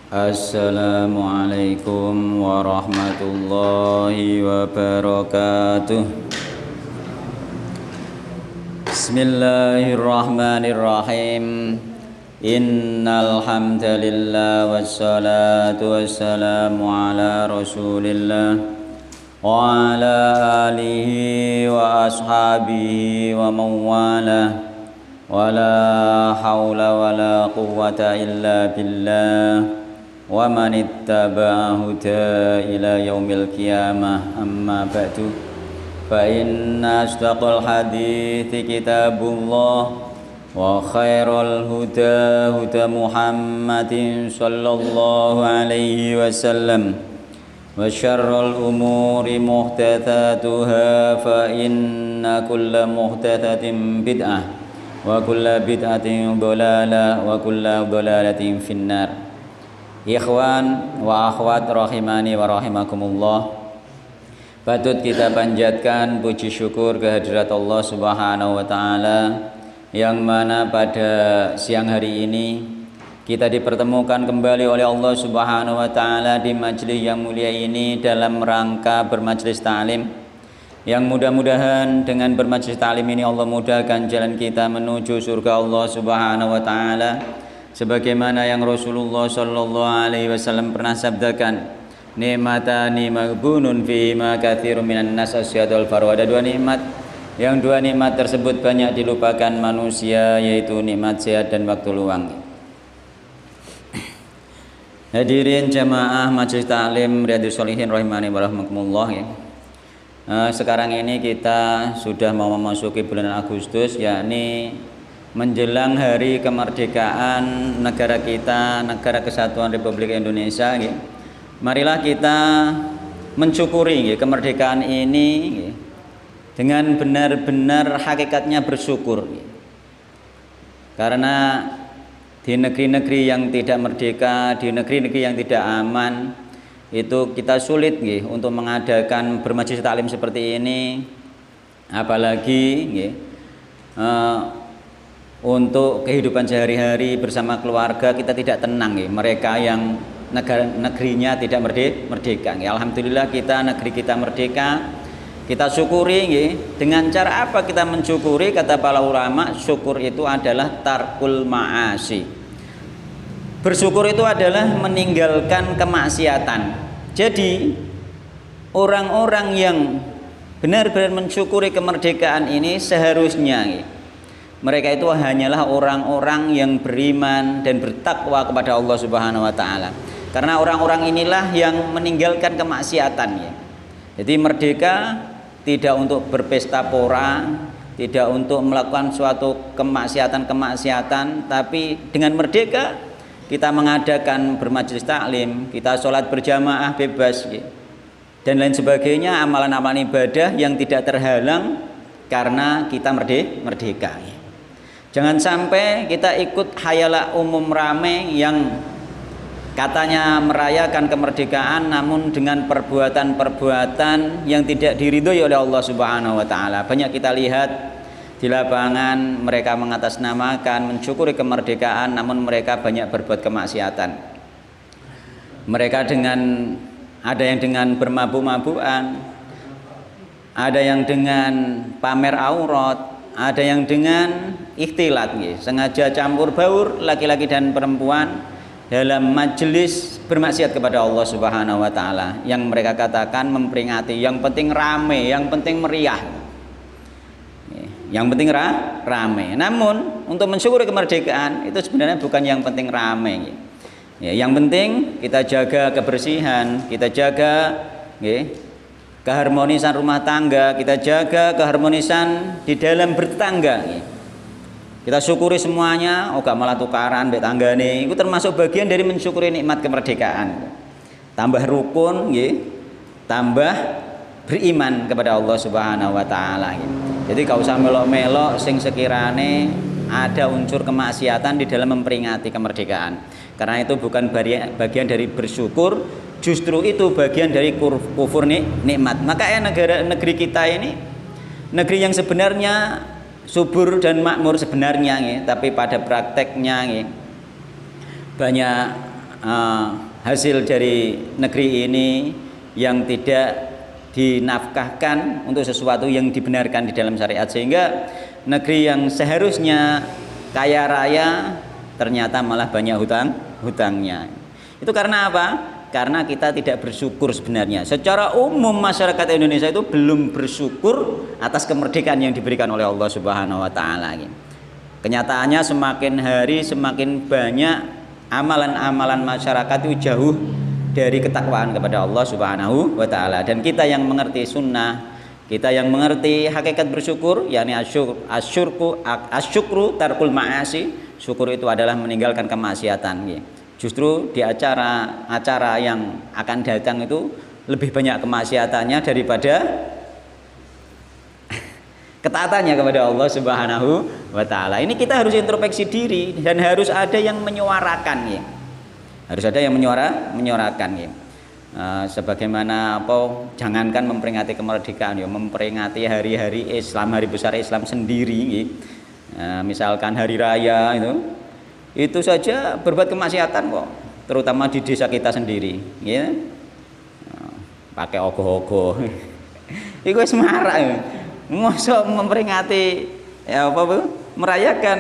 Assalamualaikum warahmatullahi wabarakatuh. Bismillahirrahmanirrahim. Innal hamdalillah wassalatu wassalamu ala Rasulillah wa ala alihi wa ashabihi wa man walah. Wala haula wala quwwata illa billah. Wa man ittaba'a huda ila yaumil qiyamah, amma ba'du, fa inna asdaqal hadithi kitabullah wa khairal huda huda Muhammadin sallallahu alaihi wasallam wa syarrul umuri muhdatsatuha fa inna kulla muhdatsatin bid'ah wa kulla bid'atin dhalalah wa kulla dhalalatin finnar. Ikhwan wa akhwat rahimani wa rahimakumullah, patut kita panjatkan puji syukur kehadirat Allah Subhanahu wa taala yang mana pada siang hari ini kita dipertemukan kembali oleh Allah Subhanahu wa taala di majelis yang mulia ini dalam rangka bermajelis ta'lim, yang mudah-mudahan dengan bermajelis ta'lim ini Allah mudahkan jalan kita menuju surga Allah Subhanahu wa taala, sebagaimana yang Rasulullah sallallahu alaihi wasallam pernah sabdakan, nikmatani maghbunun fi ma katsirun minan nas asyadul farwa. Ada dua nikmat, yang dua nikmat tersebut banyak dilupakan manusia, yaitu nikmat sehat dan waktu luang. Hadirin jamaah majelis taklim Riyadhus Shalihin rahimani wa rahmakumullah. Sekarang ini kita sudah mau memasuki bulan Agustus, yakni menjelang hari kemerdekaan negara kita, Negara Kesatuan Republik Indonesia. Marilah kita mensyukuri kemerdekaan ini dengan benar-benar hakikatnya bersyukur, karena di negeri-negeri yang tidak merdeka, di negeri-negeri yang tidak aman, itu kita sulit untuk mengadakan bermajelis taklim seperti ini, apalagi untuk kehidupan sehari-hari bersama keluarga kita tidak tenang. Mereka yang negerinya tidak merdeka, alhamdulillah kita negeri kita merdeka, kita syukuri. Dengan cara apa kita mensyukuri? Kata para ulama, syukur itu adalah tarkul ma'asi. Bersyukur itu adalah meninggalkan kemaksiatan. Jadi orang-orang yang benar-benar mensyukuri kemerdekaan ini seharusnya mereka itu hanyalah orang-orang yang beriman dan bertakwa kepada Allah Subhanahu wa taala. Karena orang-orang inilah yang meninggalkan kemaksiatan. Jadi merdeka tidak untuk berpesta pora, tidak untuk melakukan suatu kemaksiatan-kemaksiatan, tapi dengan merdeka kita mengadakan bermajelis taklim, kita sholat berjamaah bebas dan lain sebagainya, amalan-amalan ibadah yang tidak terhalang karena kita merdeka. Jangan sampai kita ikut hayalah umum rame yang katanya merayakan kemerdekaan namun dengan perbuatan-perbuatan yang tidak diridhoi oleh Allah Subhanahu wa taala. Banyak kita lihat di lapangan, mereka mengatasnamakan mensyukuri kemerdekaan namun mereka banyak berbuat kemaksiatan. Mereka ada yang dengan bermabuk-mabukan, ada yang dengan pamer aurat, ada yang dengan ikhtilat, sengaja campur baur laki-laki dan perempuan dalam majelis bermaksiat kepada Allah Subhanahu wa taala, yang mereka katakan memperingati yang penting rame, yang penting meriah, yang penting rame. Namun untuk mensyukuri kemerdekaan itu sebenarnya bukan yang penting rame. Yang penting kita jaga kebersihan, kita jaga keharmonisan rumah tangga, kita jaga keharmonisan di dalam bertetangga. Kita syukuri semuanya, gak malah tukaran mbek tanggane. Itu termasuk bagian dari mensyukuri nikmat kemerdekaan. Tambah rukun, tambah beriman kepada Allah Subhanahu wa taala. Jadi gak usah melok-melok sing sekirane ada unsur kemaksiatan di dalam memperingati kemerdekaan. Karena itu bukan bagian dari bersyukur, justru itu bagian dari kufur nikmat. Maka negeri kita ini negeri yang sebenarnya subur dan makmur sebenarnya, tapi pada prakteknya banyak hasil dari negeri ini yang tidak dinafkahkan untuk sesuatu yang dibenarkan di dalam syariat, sehingga negeri yang seharusnya kaya raya ternyata malah banyak hutangnya. Itu karena apa? Karena kita tidak bersyukur sebenarnya. Secara umum masyarakat Indonesia itu belum bersyukur atas kemerdekaan yang diberikan oleh Allah Subhanahu wa taala. Kenyataannya semakin hari semakin banyak amalan-amalan masyarakat itu jauh dari ketakwaan kepada Allah Subhanahu wa taala. Dan kita yang mengerti sunnah, kita yang mengerti hakikat bersyukur, yakni asyukru tarkul ma'asi. Syukur itu adalah meninggalkan kemaksiatan. Justru di acara yang akan datang itu lebih banyak kemaksiatannya daripada ketaatannya kepada Allah Subhanahu wa taala. Ini kita harus introspeksi diri dan harus ada yang menyuarakan ya. Harus ada yang menyuarakan ya. Sebagaimana jangankan memperingati kemerdekaan ya, memperingati hari-hari Islam, hari besar Islam sendiri ya. Misalkan hari raya itu saja berbuat kemaksiatan kok, terutama di desa kita sendiri ya. Pakai ogoh-ogoh itu semarak ya. Mosok memperingati merayakan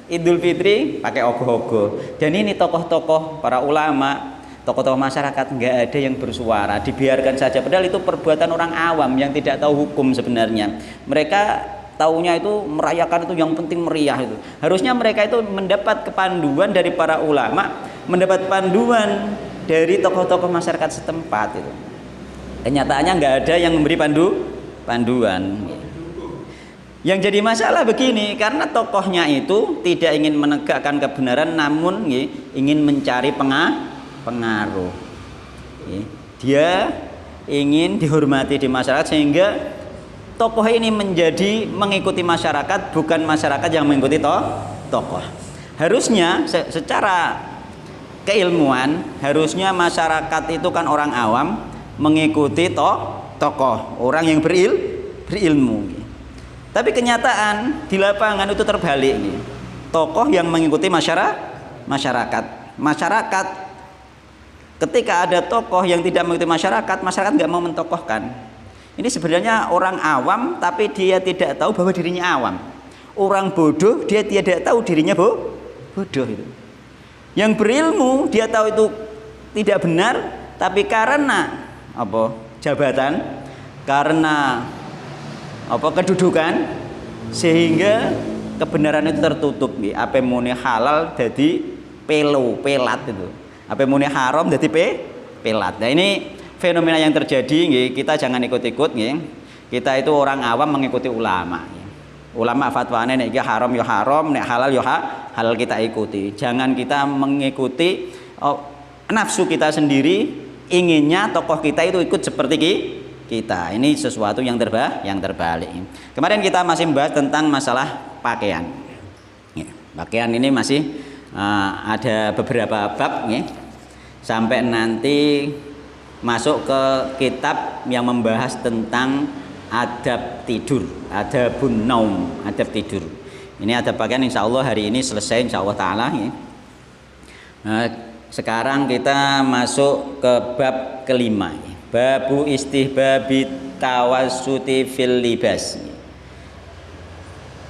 Idul Fitri pakai ogoh-ogoh. Dan ini tokoh-tokoh para ulama, tokoh-tokoh masyarakat nggak ada yang bersuara, dibiarkan saja, padahal itu perbuatan orang awam yang tidak tahu hukum sebenarnya. Mereka taunya itu merayakan itu yang penting meriah itu. Harusnya mereka itu mendapat kepanduan dari para ulama, mendapat panduan dari tokoh-tokoh masyarakat setempat itu. Kenyataannya nggak ada yang memberi panduan. Yang jadi masalah begini, karena tokohnya itu tidak ingin menegakkan kebenaran, namun ingin mencari pengaruh. Dia ingin dihormati di masyarakat, sehingga tokoh ini menjadi mengikuti masyarakat, bukan masyarakat yang mengikuti tokoh. Harusnya secara keilmuan, harusnya masyarakat itu kan orang awam mengikuti tokoh, orang yang berilmu. Tapi kenyataan di lapangan itu terbalik nih. Tokoh yang mengikuti masyarakat. Masyarakat ketika ada tokoh yang tidak mengikuti masyarakat nggak mau mentokohkan. Ini sebenarnya orang awam, tapi dia tidak tahu bahwa dirinya awam. Orang bodoh, dia tidak tahu dirinya bodoh itu. Yang berilmu, dia tahu itu tidak benar, tapi karena jabatan, karena kedudukan, sehingga kebenaran itu tertutup. Apa muni halal jadi pelat itu. Apa muni haram jadi pelat. Nah ini fenomena yang terjadi, kita jangan ikut-ikut. Kita itu orang awam mengikuti ulama. Ulama fatwane nek haram ya haram, nek halal ya halal, kita ikuti. Jangan kita mengikuti nafsu kita sendiri, inginnya tokoh kita itu ikut seperti kita. Ini sesuatu yang terbalik. Kemarin kita masih membahas tentang masalah pakaian. Pakaian ini masih ada beberapa bab sampai nanti masuk ke kitab yang membahas tentang adab tidur, adabun naum, adab tidur. Ini adab pakaian, insya Allah hari ini selesai insya Allah ta'ala. Sekarang kita masuk ke bab kelima, babu istihbabi tawassuti fil libas.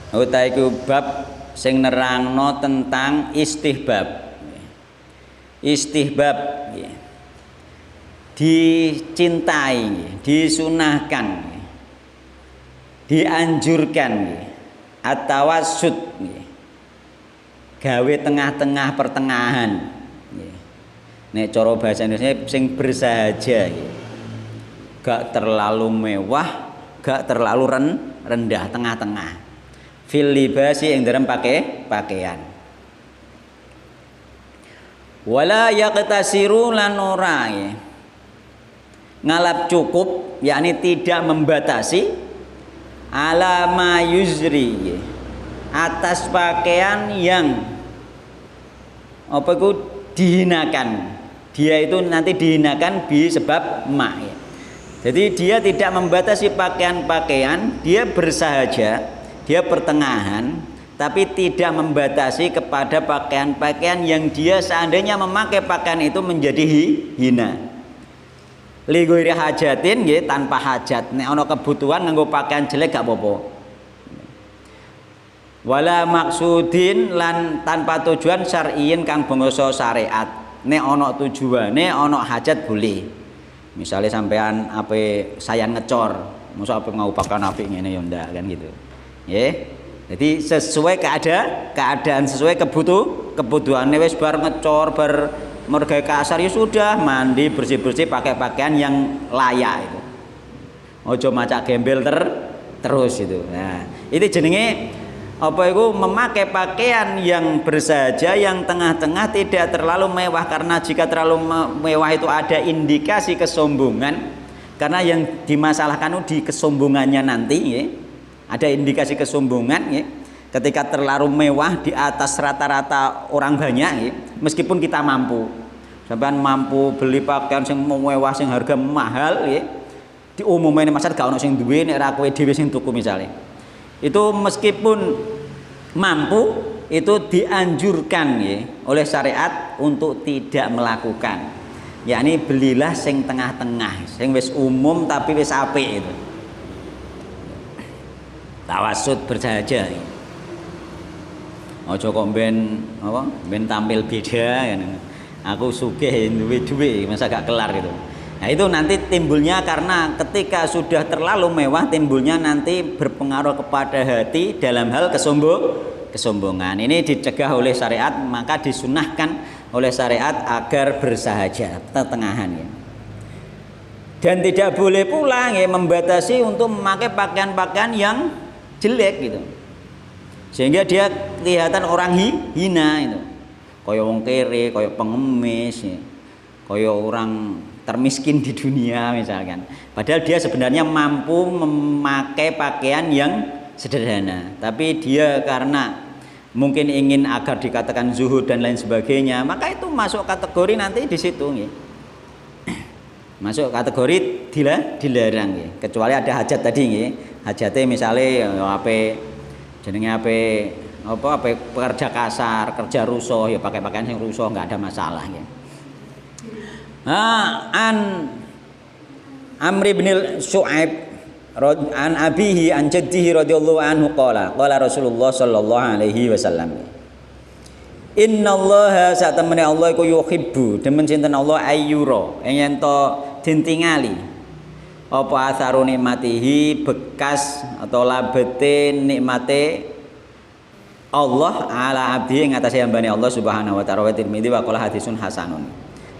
Utaiku bab sing nerangno tentang istihbab. Istihbab dicintai, disunahkan, dianjurkan at-tawassut, gawe tengah-tengah pertengahan. Nek cara bahasa Indonesia sing bersahaja, gak terlalu mewah, gak terlalu rendah, tengah-tengah. Fil libasi ing dalam pakaian. Wala yaqtasiru lan ora ngalap cukup, yakni tidak membatasi ala ma yuzri, atas pakaian yang dihinakan. Dia itu nanti dihinakan bi sebab ma. Jadi dia tidak membatasi pakaian-pakaian, dia bersahaja, dia pertengahan, tapi tidak membatasi kepada pakaian-pakaian yang dia seandainya memakai pakaian itu menjadi hina. Li ghairi hajatin nggih, tanpa hajat. Nek ana kebutuhan nganggo pakaian jelek gak apa-apa. Wala maksudin lan tanpa tujuan syar'iyin kang bangsa syariat. Nek ana tujuane, ana hajat boleh. Misalnya sampean ape sayang ngecor, mosok ape ngau pakaian apik ngene ya ndak kan gitu. Nggih. Jadi sesuai keadaan sesuai kebutuhannya wis bar ngecor bar mergawe kasar ya sudah mandi bersih-bersih pakai pakaian yang layak itu. Ojo macak gembel terus itu. Nah, itu jenenge apa itu memakai pakaian yang bersahaja yang tengah-tengah tidak terlalu mewah, karena jika terlalu mewah itu ada indikasi kesombongan, karena yang dimasalahkan itu di kesombongannya nanti ya. Ada indikasi kesombongan ya. Ketika terlalu mewah di atas rata-rata orang banyak ya. Meskipun kita mampu, sampean mampu beli pakaian yang mewah sing harga mahal ya, diumumkan masyarakat gak ono sing duwe nek ra kowe dhewe sing tuku misalnya. Itu meskipun mampu itu dianjurkan ya oleh syariat untuk tidak melakukan, yakni belilah sing tengah-tengah, sing wis umum tapi wis apik itu. Tawasud bersahaja. Ojo kok ben apa? Ben tampil beda kan. Aku sugih duwe duwe, masa gak kelar gitu. Nah, itu nanti timbulnya karena ketika sudah terlalu mewah timbulnya nanti berpengaruh kepada hati dalam hal kesombongan. Ini dicegah oleh syariat, maka disunahkan oleh syariat agar bersahaja, pertengahan ya. Dan tidak boleh pula ya membatasi untuk memakai pakaian-pakaian yang jelek gitu, sehingga dia kelihatan orang hina itu, kaya wong kere, kaya pengemis ya. Kaya orang termiskin di dunia misalkan, padahal dia sebenarnya mampu memakai pakaian yang sederhana, tapi dia karena mungkin ingin agar dikatakan zuhud dan lain sebagainya, maka itu masuk kategori nanti di situ ya. Masuk kategori dilarang ya. Kecuali ada hajat tadi ya. Hajatnya misalnya apa jenenge apa pekerja kasar, kerja rusuh ya pakai pakaian yang rusuh nggak ada masalah ya. An Amr bin Shu'aib an abihi an jaddihi radhiyallahu anhu qala Rasulullah sallallahu alaihi wasallam, innallaha satamani Allah iku yuhibbu demen sinten Allah ayyura yen to dintingali apa asaru nikmatihi bekas atau labete nikmate Allah ala abdi ing atase hambane Allah subhanahu wa ta'ala. Tirmidzi wa qala hadisun hasanun.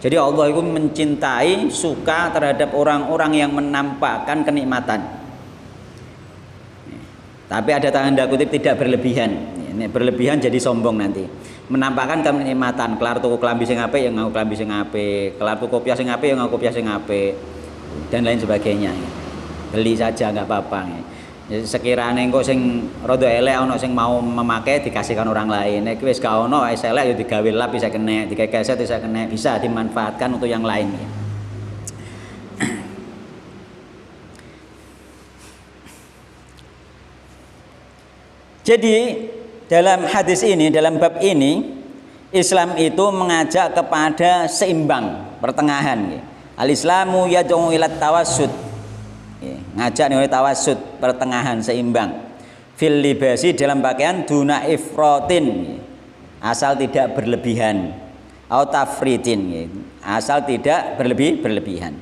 Jadi Allah itu mencintai, suka terhadap orang-orang yang menampakkan kenikmatan. Tapi ada tanda kutip tidak berlebihan. Ini berlebihan jadi sombong nanti. Menampakkan kenikmatan, kelar tuku klambi sing apik ya ngaku klambi sing apik, kelar tuku kopiah sing apik ya ngaku kopiah sing apik, dan lain sebagainya. Beli saja nggak apa-apa. Sekiranya engko sing rada elek ana sing mau memakai dikasihkan orang lain. Nek wis gak ono wis elek ya digawe lap bisa kena, dikeset bisa kena, bisa dimanfaatkan untuk yang lain. Jadi dalam hadis ini, dalam bab ini, Islam itu mengajak kepada seimbang, pertengahan. Al-Islamu yad'u ila tawassut. Ngajak nih tawassut, pertengahan, seimbang. Fil libasi dalam pakaian duna ifratin, asal tidak berlebihan. Au tafritin, asal tidak berlebihan.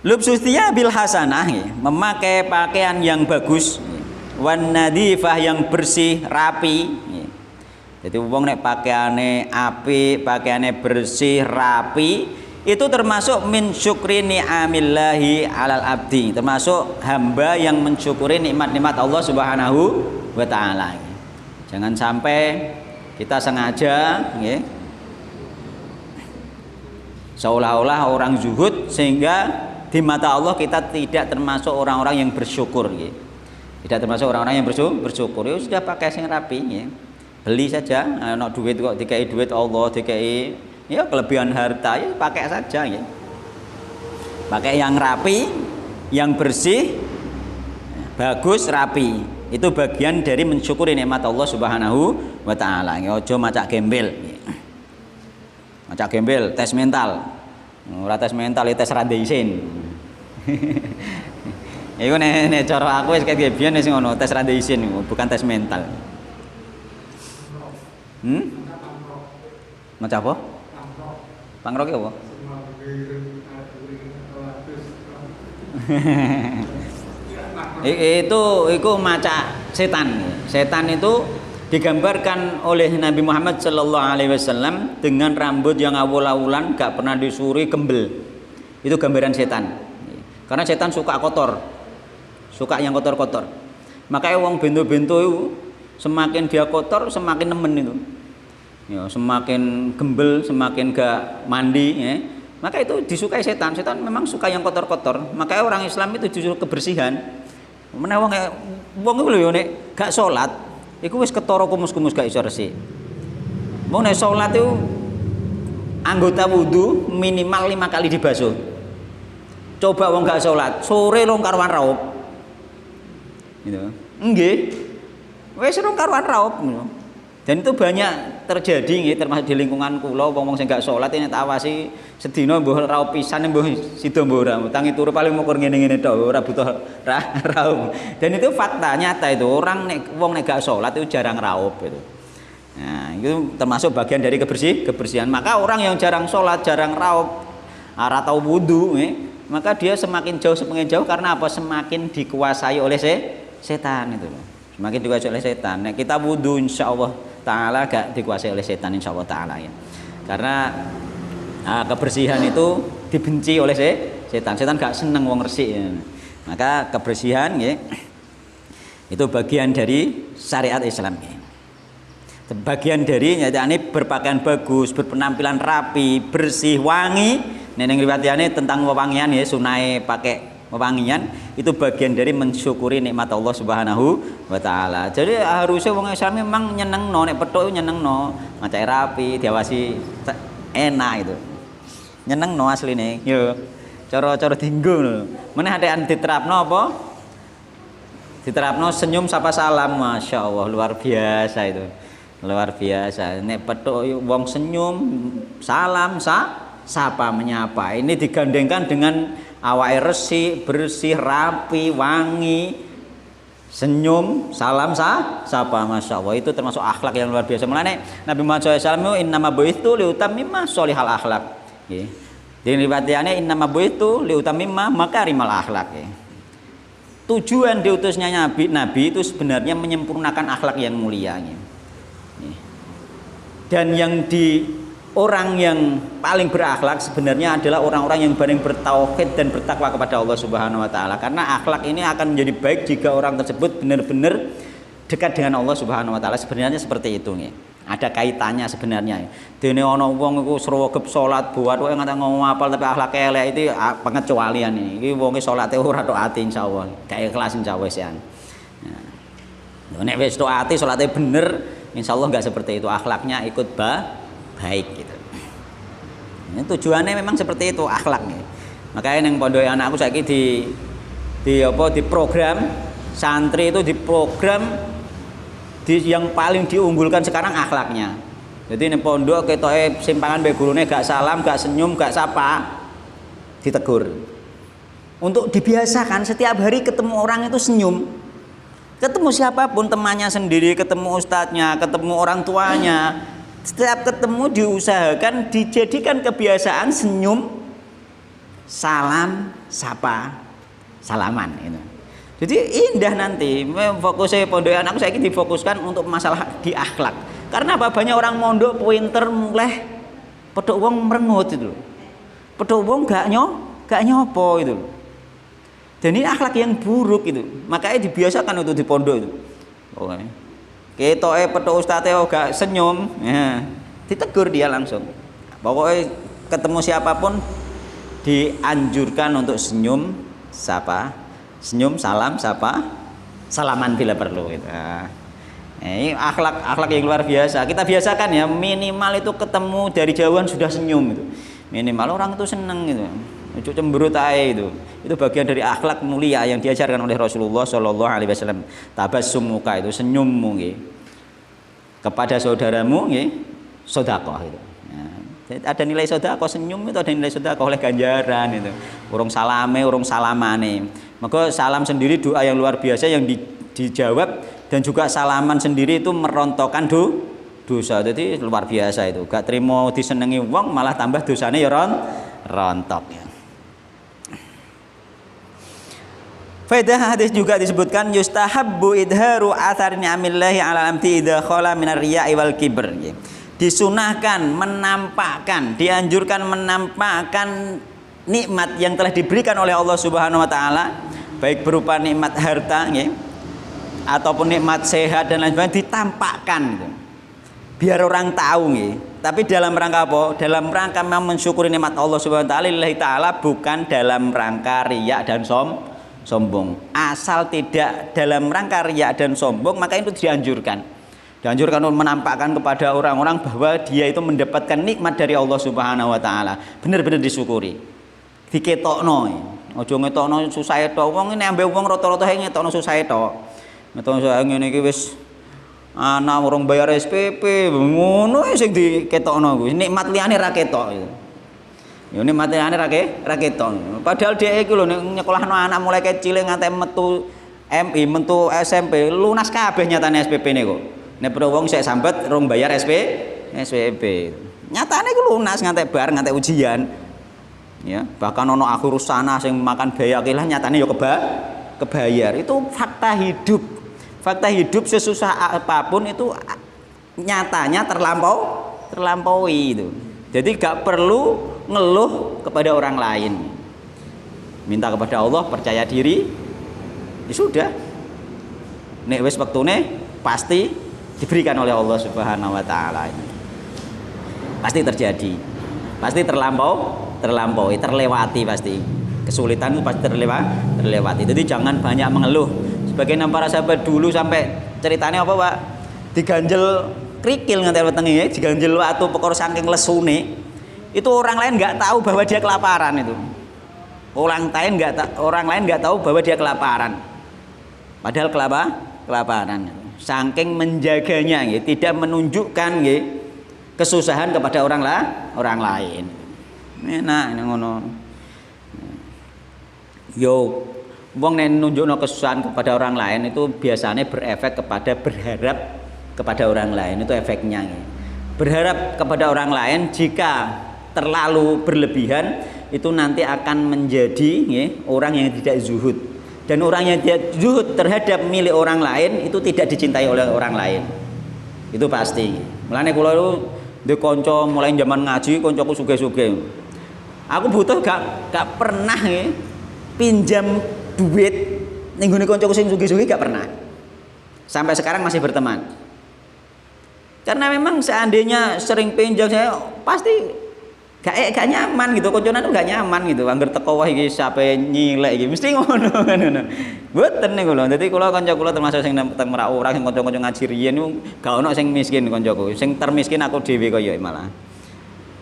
Lubsus thiyabil hasanah, memakai pakaian yang bagus. Wan nadifah yang bersih, rapi. Jadi wong nek pakaiane apik, pakaiane bersih, rapi, itu termasuk min syukri ni'amillahi alal abdi, termasuk hamba yang mensyukuri nikmat-nikmat Allah Subhanahu wa taala. Jangan sampai kita sengaja seolah-olah orang zuhud sehingga di mata Allah kita tidak termasuk orang-orang yang bersyukur. Tidak termasuk orang-orang yang bersyukur. Ya sudah pakai sing rapi ya. Beli saja, ana duit kok dikai duit Allah, dikai ya kelebihan harta ya pakai saja ya. Pakai yang rapi, yang bersih, bagus, rapi. Itu bagian dari mensyukuri nikmat Allah Subhanahu wa taala. Ojo macak gembel. Macak gembel tes mental. Ora tes mental, tes rada isin. Iku nek cara aku wis kaya biyen wis ngono, tes rada isin bukan tes mental. Macam apa? Pangrok apa? Itu maca setan. Setan itu digambarkan oleh Nabi Muhammad Shallallahu Alaihi Wasallam dengan rambut yang awul-awulan, gak pernah disuri, gembel. Itu gambaran setan. Karena setan suka kotor, suka yang kotor-kotor. Makanya wong bento-bento itu semakin dia kotor semakin nemen itu. Ya, semakin gembel, semakin gak mandi. Ya. Maka itu disukai setan. Setan memang suka yang kotor-kotor. Makanya orang Islam itu justru kebersihan. Mana wong itu lho nek gak sholat, iku wis ketara kumus-kumus gak iso resik. Wong nek sholat itu anggota wudu minimal 5 kali dibasuh. Coba wong gak sholat, sore rong karuan raup. Gitu. Nggih. Wis rong karuan raup. Dan itu banyak terjadi nggih, termasuk di lingkungan kula wong-wong sing gak sholat ini tak awasi sedina mbuh raup pisan mbuh sida mbuh ora. Tangi turu paling mukur ngene-ngene tok, ora butuh raup. Dan itu fakta nyata itu, orang wong nek gak sholat itu jarang raup itu. Nah, itu termasuk bagian dari kebersihan. Maka orang yang jarang sholat, jarang raup, ora tau wudu, maka dia semakin jauh karena apa? Semakin dikuasai oleh setan itu loh. Semakin dikuasai oleh setan. Nek kita wudu insyaallah taala gak dikuasai oleh setan insyaallah taala ya. Karena kebersihan itu dibenci oleh setan. Setan gak seneng wong resik ya. Maka kebersihan ya, itu bagian dari syariat Islam ya. Bagian dari nyatane berpakaian bagus, berpenampilan rapi, bersih, wangi. Neneng riwayatane tentang wewangian ya, sunai pakai wewangian itu bagian dari mensyukuri nikmat Allah Subhanahu wa taala. Jadi harusnya wong Islam memang nyenengno nek petuk nyenengno, macake rapi, diawasi enak itu. Nyenengno asline. Yo. Cara-cara dienggo lho. Meneh atekan diterapno apa? Diterapno senyum sapa salam, masyaallah luar biasa itu. Luar biasa. Nek petuk wong senyum, salam, sapa menyapa. Ini digandengkan dengan awake resik, bersih, rapi, wangi, senyum, salam, sapa, masya Allah. Itu termasuk akhlak yang luar biasa. Mulane Nabi Muhammad SAW innama bu'itsu liutammima sholihal akhlak. Nggih. Di riwayatane innama bu'itsu liutammima makarimal akhlak. Tujuan diutusnya Nabi itu sebenarnya menyempurnakan akhlak yang mulia. Dan yang orang yang paling berakhlak sebenarnya adalah orang-orang yang paling bertauhid dan bertakwa kepada Allah Subhanahu wa taala. Karena akhlak ini akan menjadi baik jika orang tersebut benar-benar dekat dengan Allah Subhanahu wa taala. Sebenarnya seperti itu nih. Ada kaitannya sebenarnya. Dene ana wong iku sregep salat buat kowe ngata ngomong apal tapi akhlak elek itu pengecualian ini. Iki wonge salate ora tok ati insyaallah. Gak ikhlas insyaallah wis ya. Nah, nek wis tok ati salate bener insyaallah enggak seperti itu. Akhlaknya ikut baik gitu. Ini tujuannya memang seperti itu akhlaknya. Makanya yang pondok anakku saiki di program santri itu di program yang paling diunggulkan sekarang akhlaknya. Jadi ini pondok ketoke simpangan mbek gurune gak salam, gak senyum, gak sapa, ditegur. Untuk dibiasakan setiap hari ketemu orang itu senyum. Ketemu siapapun, temannya sendiri, ketemu ustadznya, ketemu orang tuanya. Setiap ketemu diusahakan dijadikan kebiasaan senyum, salam, sapa, salaman itu. Jadi indah nanti. Fokusnya pondok anakku saya ini difokuskan untuk masalah di akhlak. Karena apa? Banyak orang mondok pinter mulai pedok wong merengut itu. Pedok wong gak nyopo itu. Dan ini akhlak yang buruk itu. Makanya dibiasakan untuk di pondok itu. Oke. Ketoke petuk ustadz gak senyum, ya, ditegur dia langsung. Pokoknya ketemu siapapun dianjurkan untuk senyum, sapa, senyum, salam, sapa, salaman bila perlu. Gitu. Nah, ini akhlak yang luar biasa. Kita biasakan ya minimal itu ketemu dari jauhan sudah senyum itu. Minimal orang itu seneng gitu. Ojo cemberut ae itu. Itu bagian dari akhlak mulia yang diajarkan oleh Rasulullah Shallallahu alaihi wasallam. Tabassum muka itu senyummu nggih. Kepada saudaramu nggih sedekah itu. Ada nilai sedekah, senyum itu ada nilai sedekah oleh ganjaran itu. Urung salame, urung salamane. Maka salam sendiri doa yang luar biasa yang dijawab, dan juga salaman sendiri itu merontokkan dosa. Jadi luar biasa itu. Gak terima disenengi wong malah tambah dosane ya rontok ya. Faedah hadis juga disebutkan yustahabbu idharu athar ni'amillahi 'ala amti idza khala minar riya'i wal kibr. Disunahkan menampakkan, dianjurkan menampakkan nikmat yang telah diberikan oleh Allah Subhanahu wa taala, baik berupa nikmat harta nggih ataupun nikmat sehat dan lain sebagainya, ditampakkan gitu. Biar orang tahu nggih. Tapi dalam rangka apa? Dalam rangka mensyukuri nikmat Allah Subhanahu wa taala lillahi taala, bukan dalam rangka riya dan sombong. Asal tidak dalam rangka riya dan sombong, maka itu dianjurkan untuk menampakkan kepada orang-orang bahwa dia itu mendapatkan nikmat dari Allah Subhanahu wa taala, benar-benar disyukuri. Diketokno. Aja ngetokno susah tok. Wong ini ambek wong rata-rata ngetokno susah tok. Ngetokno susah ngene iki wis ana urung bayar SPP, ngono sing diketokno kuwi. Nikmat liyane ra ketok. Ya nikmat liyane ra ketok. Padahal dhek iki lho nyekolahno anak mulai kecil nganti metu MI, metu SMP, lunas kabeh nyatane SPP-ne kok. Nek pro wong sik sambat rong bayar SPP. Nyatane iku lunas nganti bar nganti ujian. Ya, bahkan ono akhirus sana sing makan biaya akilah nyatane ya kebayar. Itu fakta hidup. Fakta hidup sesusah apapun itu nyatanya terlampaui itu. Jadi gak perlu ngeluh kepada orang lain. Minta kepada Allah, percaya diri. Ya sudah. Nek wis wektune pasti diberikan oleh Allah Subhanahu wa taala. Pasti terjadi. Pasti terlampaui, terlewati pasti. Kesulitan itu pasti terlewati. Jadi jangan banyak mengeluh. Sebagian para sahabat dulu sampai ceritanya apa, Pak? Diganjel krikil nganti wetenge ya, diganjel watu perkara saking lesune. Itu orang lain nggak tahu bahwa dia kelaparan itu. Orang lain nggak tahu bahwa dia kelaparan. Padahal kelaparan. Saking menjaganya ya, tidak menunjukkan ya, kesusahan kepada orang lain. Enak ngono. Yo wong nek nunjukno kesusahan kepada orang lain itu biasanya berefek kepada berharap kepada orang lain, itu efeknya ya. Berharap kepada orang lain jika terlalu berlebihan itu nanti akan menjadi ya, orang yang tidak zuhud. Dan orang yang tidak zuhud terhadap milik orang lain itu tidak dicintai oleh orang lain. Itu pasti. Mulane kula itu ndek kanca mulai zaman ngaji, kancaku sugih-sugih. Aku butuh gak pernah ya, pinjam duit ning gone kancaku sing sugih-sugih gak pernah. Sampai sekarang masih berteman. Karena memang seandainya sering pinjam saya pasti gak nyaman gitu, konconan tuh gak nyaman gitu. Angger teko wah iki sape nyilek iki mesti ngono. Mboten niku lho. Dadi kula kanca kula termasuk sing teng Merak ora sing kanca-kanca ngaji riyen niku gak ono sing miskin kancaku. Sing termiskin aku dhewe kaya malah.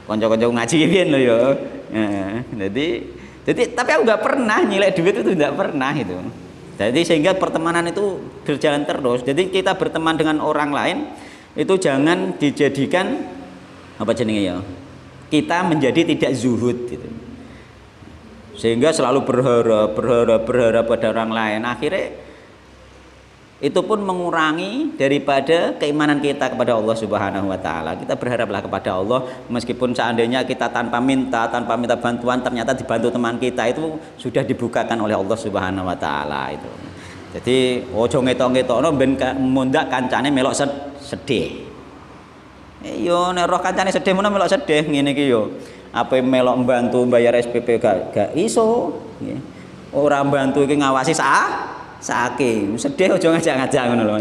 Kanca-kanca ngaji riyen lho ya. Jadi tapi aku gak pernah nyilek duit itu, tidak pernah itu. Jadi sehingga pertemanan itu berjalan terus. Jadi kita berteman dengan orang lain itu jangan dijadikan apa jenenge ya? Kita menjadi tidak zuhud gitu. Sehingga selalu berharap pada orang lain, akhirnya itu pun mengurangi daripada keimanan kita kepada Allah Subhanahu wa taala. Kita berharaplah kepada Allah, meskipun seandainya kita tanpa minta bantuan ternyata dibantu teman kita, itu sudah dibukakan oleh Allah Subhanahu wa taala itu. Jadi ojo ngetok-ngetokno ben mundak kancane melok sedih. Yo nek roh kancane sedih menawa melok sedih ngene iki yo. Apa melok mbantu bayar SPP gak iso nggih. Ora mbantu iki ngawasi saake. Sedih aja ngajak-ngajak ngono lho.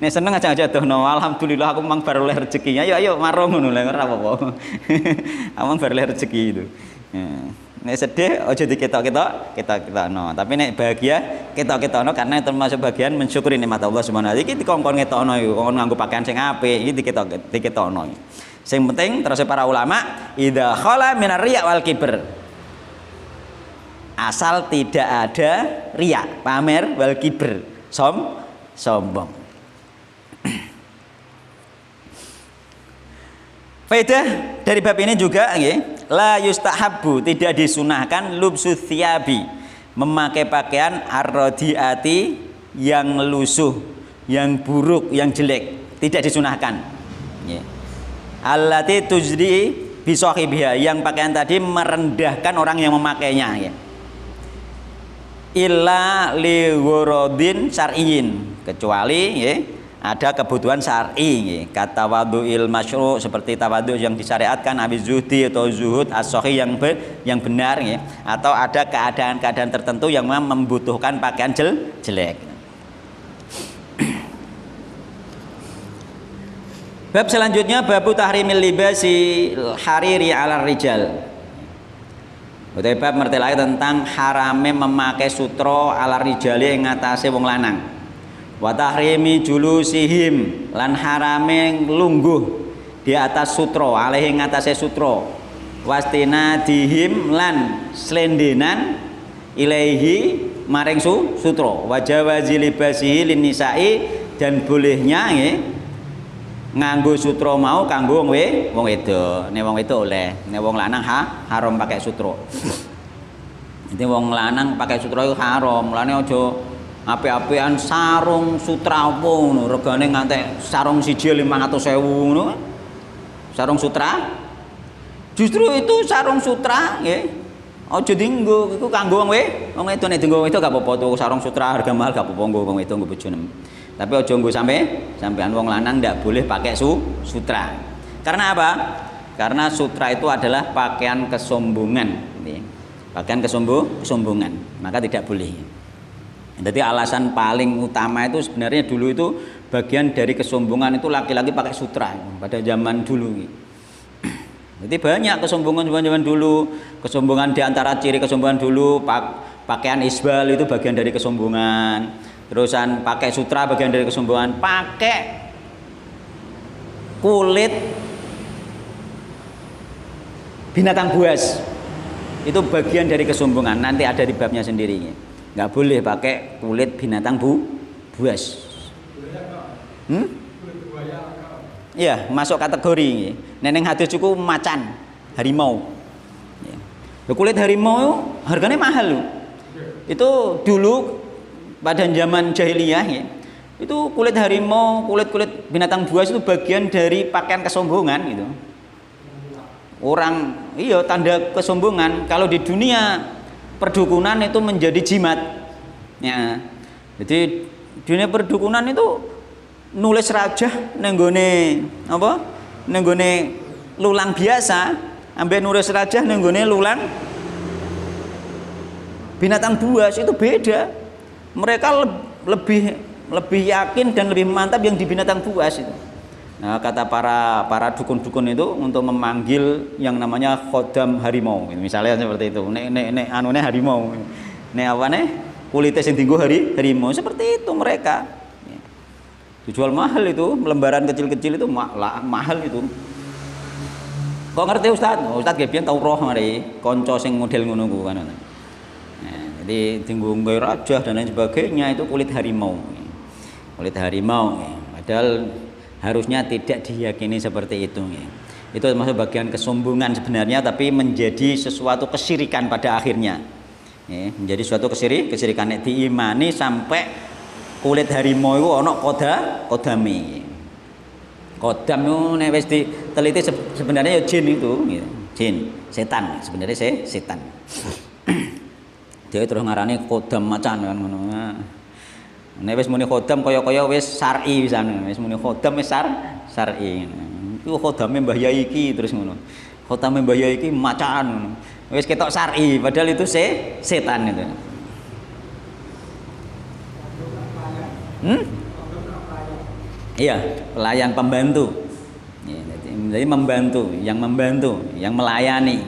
Nek seneng ngajak-ngajak dono. Alhamdulillah aku mang baru oleh rezekinya. Ayo maro ngono lho ora apa-apa. Amang baru oleh rezeki itu. Nek sedih aja diketok-ketokno. Tapi nek bahagia ketok-ketokno karena termasuk bagian mensyukuri nikmat Allah Subhanahu wa taala. Iki dikongkon ngetokno iku, kon nganggo pakaian sing apik, iki diketokno. Sing penting terus para ulama idza khala minar riya wal kibr. asal tidak ada riya, pamer, wal kibr, sombong. Faedah dari bab ini juga la yustahabbu, tidak disunahkan lubsu thiyabi, memakai pakaian ar-radiati, yang lusuh, yang buruk, yang jelek, tidak disunahkan. Allati tujdi bi sahibiha, yang pakaian tadi merendahkan orang yang memakainya. Illa li ghuradin syar'iyyin, kecuali ada kebutuhan syar'i, kata tawadhu'il masyru', seperti tawadhu yang disyariatkan, habis zuhdi atau zuhud as-sahih yang benar, atau ada keadaan-keadaan tertentu yang membutuhkan pakaian jelek. Bab selanjutnya babu tahrimil libasi hariri ala rijal. Bab mertelai tentang harame memakai sutra ala rijali ing ngatasé wong lanang. Wa tahrimi julusihim, lan harame lungguh di atas sutra, alaihi ngatasé sutra. Wastina dihim, lan slendenan ilaihi maring sutra. Wa jawazi libasihi lin nisa'i, dan bolehnya nganggo sutra mau kanggo wong wedok. Nek wong wedok oleh, nek wong lanang haram pakai sutra. Jadi wong lanang pakai sutra itu haram. Mulane aja apik-apikan sarung sutra apa ngono, regane ngantek sarung siji 500.000 ngono. Sarung sutra. Justru itu sarung sutra nggih. Aja dienggo, iku kanggo wong wedok, nek dienggo wedok gak apa-apa tuh, sarung sutra harga mahal gak apa-apa nggo wong wedok nggo bojone. Tapi aja nggo sampean wong lanang ndak boleh pakai sutra. Karena apa? Karena sutra itu adalah pakaian kesombongan, pakaian kesombongan, maka tidak boleh. Jadi alasan paling utama itu sebenarnya dulu itu bagian dari kesombongan itu laki-laki pakai sutra pada zaman dulu. Jadi banyak kesombongan zaman dulu, kesombongan diantara ciri kesombongan dulu, pakaian isbal itu bagian dari kesombongan. Terusan pakai sutra bagian dari kesombongan, pakai kulit binatang buas itu bagian dari kesombongan. Nanti ada di babnya sendiri. Nggak boleh pakai kulit binatang buas. Iya, masuk kategori. Neneng hadis cukup macan, harimau. Kulit harimau harganya mahal loh. Itu dulu pada zaman jahiliyah itu kulit harimau, kulit binatang buas itu bagian dari pakaian kesombongan gitu. Orang tanda kesombongan. Kalau di dunia perdukunan itu menjadi jimat. Ya. Jadi dunia perdukunan itu nulis rajah nenggone apa? Nenggone lulang biasa, ambek nulis rajah nenggone lulang binatang buas itu beda. Mereka lebih yakin dan lebih mantap yang di binatang buas itu. Nah, kata para dukun-dukun itu untuk memanggil yang namanya khodam harimau, misalnya seperti itu. Nek anune harimau, nek awane kulitnya sing dienggo harimau, seperti itu mereka. Dijual mahal itu, lembaran kecil-kecil itu mahal itu. Kok ngerti Ustaz? Ustaz gebiyen tau roh mari kanca sing model ngono ku kan. Nah, jadi dienggo rajah dan lain sebagainya itu kulit harimau. Kulit harimau. Padahal harusnya tidak diyakini seperti itu. Itu termasuk bagian kesombongan sebenarnya, tapi menjadi sesuatu kesyirikan pada akhirnya. Menjadi suatu kesyirikan nek diimani sampai kulit harimau itu ana kodame. Kodam itu nek wis diteliti sebenarnya ya jin itu, jin, setan, sebenarnya setan. Dia terus ngarani kodam macan kan ngono. Nek wis muni khodam kaya-kaya wis syar'i pisan. Wis muni khodam wis syar'i. Iku khodame Mbah Yai iki terus ngono. Khodame Mbah Yai iki macan. Wis ketok syar'i padahal itu setan itu. Iya, pelayan pembantu. Jadi membantu, yang melayani.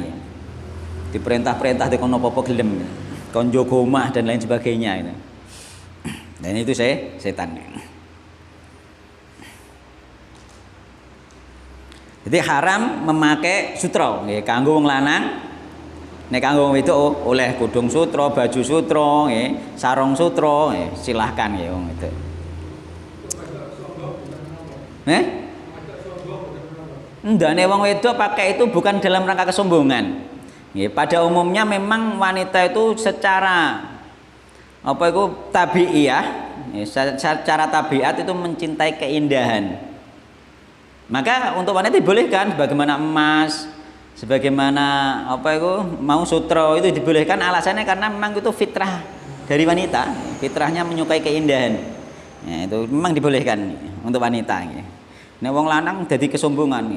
Diperintah-perintah dikono apa-apa gelem. Kon jaga omah dan lain sebagainya itu. Dan itu setan. Jadi haram memakai sutra kanggo wong lanang Nek kanggo wong wedok oleh kudung sutra, baju sutra, nggih, sarung sutra, nggih, silahkan nggih wong wedok. Ndane wong wedok pakai itu bukan dalam rangka kesombongan. Nggih, pada umumnya memang wanita itu secara apa itu tabiiyah, secara tabiat itu mencintai keindahan. Maka untuk wanita dibolehkan sebagaimana emas, sebagaimana apa itu mau sutra itu dibolehkan, alasannya karena memang itu fitrah dari wanita, fitrahnya menyukai keindahan. Ya, itu memang dibolehkan untuk wanita. Nek wong lanang jadi kesombongan.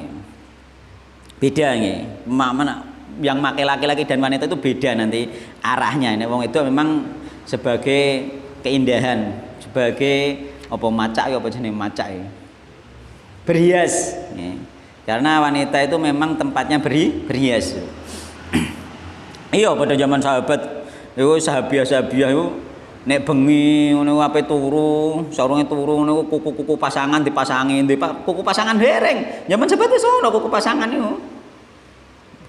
Beda nggih. Mana yang make laki-laki dan wanita itu beda nanti arahnya. Nek wong itu memang sebagai keindahan, sebagai apa macak ya apa jenenge macak ya. Berhias. Karena wanita itu memang tempatnya berhias. Iya pada zaman sahabat itu sahabiah itu nek bengi ngono ape turu, sarunge turu ngono kuku-kuku pasangan dipasangi, kuku pasangan dereng. Zaman sahabat wis ono kuku pasangan itu.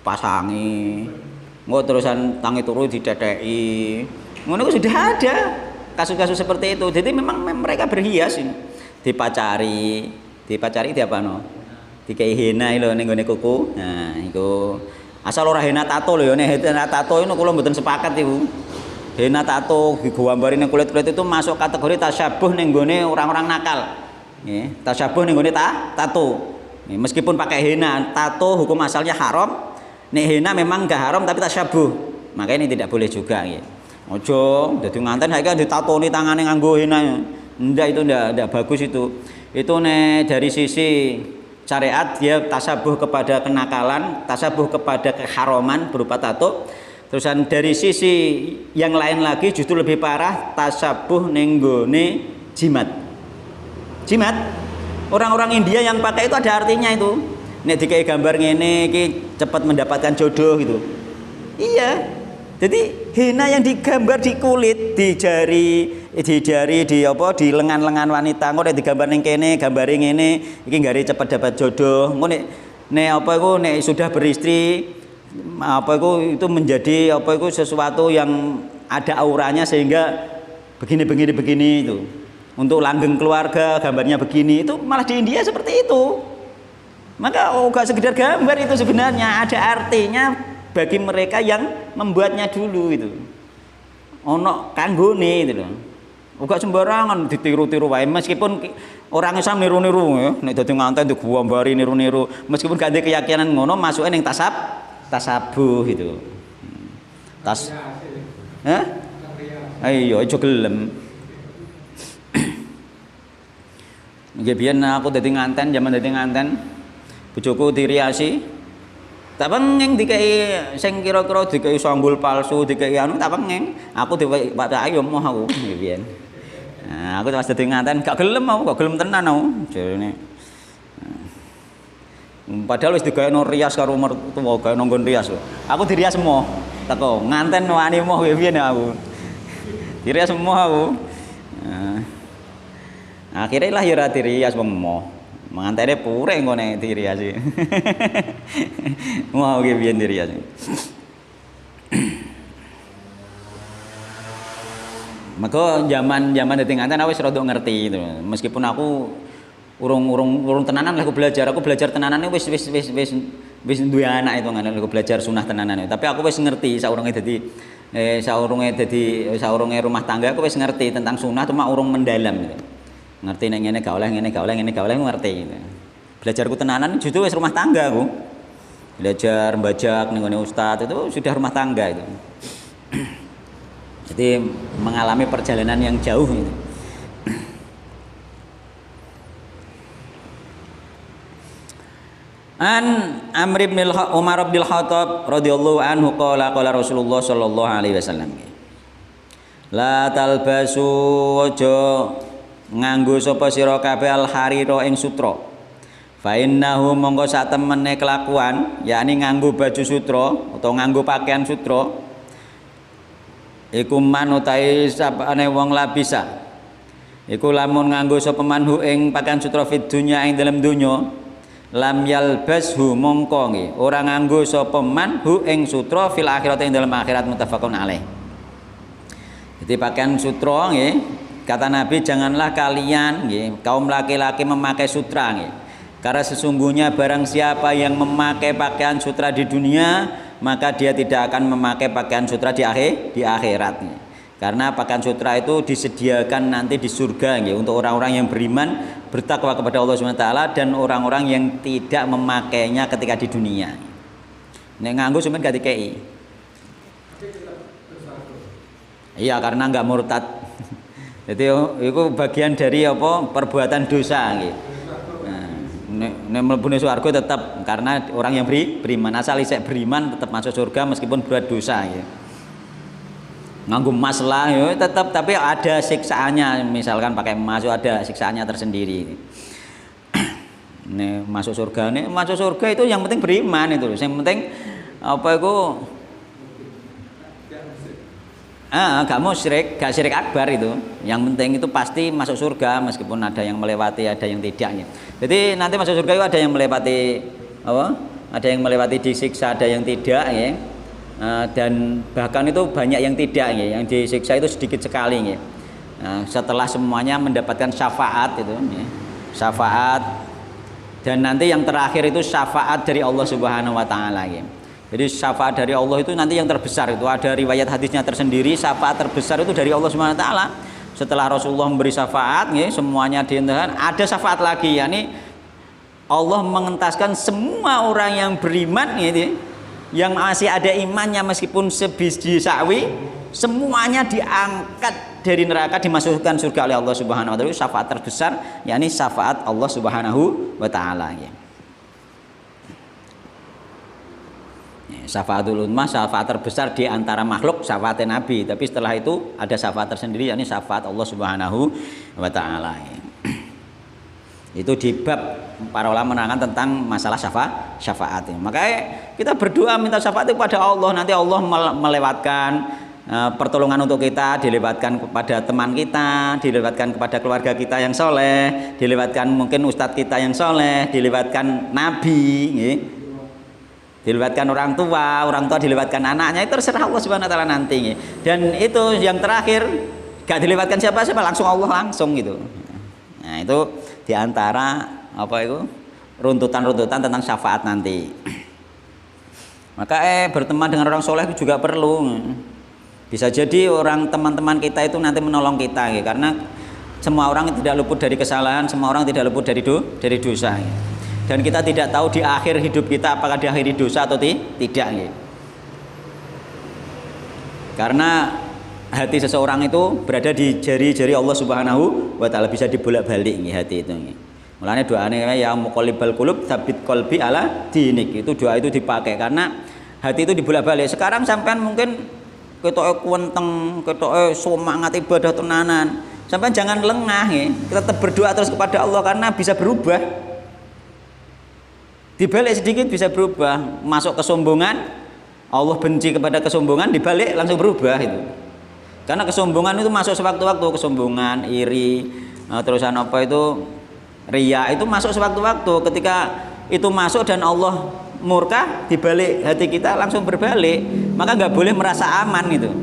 Pasangi. Engko terusan tangi turu didedeki. Ngono sudah ada kasus-kasus seperti itu. Jadi memang mereka berhias ini. Dipacari diapano? Dikai henna lho ning gone kuku. Nah, iku asal ora henna tato lho ya, nek henna tato itu kula mboten sepakat iku. Henna tato digambari ning kulit-kulit itu masuk kategori tasyabuh ning gone orang-orang nakal. Nggih, tasyabuh ning gone tato. Meskipun pakai henna, tato hukum asalnya haram. Nek henna memang enggak haram tapi tasyabuh. Maka ini tidak boleh juga nggih. Ojo dadi nganten saiki ditatoni tangane nganggo henna. Ndak itu ndak bagus itu. Itu nek dari sisi syariat dia tasabuh kepada kenakalan, tasabuh kepada keharaman berupa tato. Terusan dari sisi yang lain lagi justru lebih parah tasabuh nenggone jimat. Jimat. Orang-orang India yang pakai itu ada artinya itu. Nek dikai gambar ngene iki cepat mendapatkan jodoh gitu. Iya. Jadi henna yang digambar di kulit, di jari, di apa, di lengan-lengan wanita. Engko nek digambar ning kene, gambare ngene, iki nggare cepet dapat jodoh. Engko nek apa iku nek sudah beristri, apa itu menjadi apa itu sesuatu yang ada auranya sehingga begini itu. Untuk langgeng keluarga gambarnya begini, itu malah di India seperti itu. Maka enggak sekedar gambar itu sebenarnya ada artinya bagi mereka yang membuatnya dulu itu. Ono kanggone itu lho. Uga sembarangan ditiru-tiru wae meskipun orang Islam niru-niru ya, nek dadi nganten digambari niru-niru meskipun gak ada keyakinan ngono masuke ning tasabuh itu. Tas. Hah? Ayo aja gelem. Nggih biyen aku dadi nganten, zaman dadi nganten bojoku diriasi. Tak pengen dikai sing kira-kira dikai sanggul palsu, dikai anu tak pengen. Aku dikai Pak Ayo moh aku biyen. Nah, aku pas dadi nganten gak gelem aku, gak gelem tenan aku. Jarene. Padahal wis digaekno rias karo mertua, gawe nonggon rias lho. Aku dirias moh. Teko nganten wani moh biyen aku. Dirias moh aku. Nah, akhirnya lah ya ora dirias wong moh. Mangantene pure ngene diriasi. Mau ge biyen diriasi. Maka zaman dadi nganten aku wis rada ngerti gitu. Meskipun aku urung tenanan aku belajar tenanan wis duwe anak itu ngene aku belajar sunah tenanan. Tapi aku wis ngerti saurunge saurunge rumah tangga aku wis ngerti tentang sunah cuma urung mendalam gitu. Ngerti nek ngene gak oleh ngerti gitu. Belajarku tenanan justru wis rumah tangga aku. Belajar mbajak ning ngene ustaz itu sudah rumah tangga itu. Jadi mengalami perjalanan yang jauh itu. An Amr bin Umar bin Khattab radhiyallahu anhu qala Rasulullah sallallahu alaihi wasallam. La talbasu waja nganggo sapa sira kabeh al harira ing sutra. Fa innahu mongko sak temene kelakuan yakni nganggo baju sutra utawa nganggo pakaian sutra iku manutai sapane wong labisa. Iku lamun nganggo sapa manhu ing pakaian sutra fid dunya ing dalam donya lam yalbashu mongko nggih ora nganggo sapa man hu ing sutra fil akhirat ing dalam akhirat muttafaqun alaih. Jadi pakaian sutra nggih kata Nabi janganlah kalian nggih kaum laki-laki memakai sutra nggih. Karena sesungguhnya barang siapa yang memakai pakaian sutra di dunia maka dia tidak akan memakai pakaian sutra di akhirat nggih. Karena pakaian sutra itu disediakan nanti di surga nggih untuk orang-orang yang beriman, bertakwa kepada Allah Subhanahu wa taala dan orang-orang yang tidak memakainya ketika di dunia. Nek nganggo sampeyan gak dikei. Iya, karena enggak murtad. Jadi itu bagian dari apa? Perbuatan dosa nggih. Nek mlebu swarga tetap karena orang yang beriman, asal isek beriman tetap masuk surga meskipun berbuat dosa nggih. Nganggo emas lah ya tetap tapi ada siksaannya, misalkan pakai emas ada siksaannya tersendiri. Nih masuk surga itu yang penting beriman itu, yang penting apa itu gak musyrik, gak syirik akbar itu. Yang penting itu pasti masuk surga meskipun ada yang melewati, ada yang tidaknya. Jadi nanti masuk surga itu ada yang melewati apa? Ada yang melewati disiksa, ada yang tidak ya. Dan bahkan itu banyak yang tidak ya, yang disiksa itu sedikit sekali ya. Setelah semuanya mendapatkan syafaat itu ya. Syafaat dan nanti yang terakhir itu syafaat dari Allah Subhanahu wa taala ya. Jadi syafaat dari Allah itu nanti yang terbesar itu ada riwayat hadisnya tersendiri, syafaat terbesar itu dari Allah Subhanahu wa taala. Setelah Rasulullah memberi syafaat ya, semuanya dihentikan, ada syafaat lagi yakni Allah mengentaskan semua orang yang beriman ya, yang masih ada imannya meskipun sebiji sawi semuanya diangkat dari neraka dimasukkan surga oleh Allah Subhanahu wa taala. Syafaat terbesar yakni syafaat Allah Subhanahu wa taala ya. Syafaatul ummah syafaat terbesar di antara makhluk syafaat Nabi, tapi setelah itu ada syafaat tersendiri yakni syafaat Allah Subhanahu wa taala ya. Itu di bab para ulama menerangkan tentang masalah syafaat. Makanya kita berdoa minta syafaat kepada Allah. Nanti Allah melewatkan pertolongan untuk kita, dilewatkan kepada teman kita, dilewatkan kepada keluarga kita yang soleh, dilewatkan mungkin ustadz kita yang soleh, dilewatkan nabi, ya. Dilewatkan orang tua dilewatkan anaknya, itu terserah Allah Subhanahu wa taala nanti. Ya. Dan itu yang terakhir gak dilewatkan siapa-siapa langsung Allah langsung gitu. Nah itu diantara apa itu runtutan-runtutan tentang syafaat nanti. Maka berteman dengan orang soleh itu juga perlu. Bisa jadi orang teman-teman kita itu nanti menolong kita ya, karena semua orang tidak luput dari kesalahan, semua orang tidak luput dari dosa ya. Dan kita tidak tahu di akhir hidup kita apakah diakhiri dosa atau tidak ya. Karena hati seseorang itu berada di jari-jari Allah Subhanahu wa taala, bisa dibolak-balik nih hati itu nih. Mulanya doanya ya muqallibal qulub tsabit qalbi ala dinik. Itu doa itu dipakai karena hati itu dibolak-balik. Sekarang sampean mungkin ketoke kuwenteng, ketoke semangat ibadah tenanan. Sampean jangan lengah ya. Tetap berdoa terus kepada Allah karena bisa berubah. Dibalik sedikit bisa berubah. Masuk kesombongan, Allah benci kepada kesombongan, dibalik langsung berubah itu. Karena kesombongan itu masuk sewaktu-waktu, kesombongan, iri, terusan apa itu riya itu masuk sewaktu-waktu. Ketika itu masuk dan Allah murka, dibalik hati kita langsung berbalik. Maka nggak boleh merasa aman itu.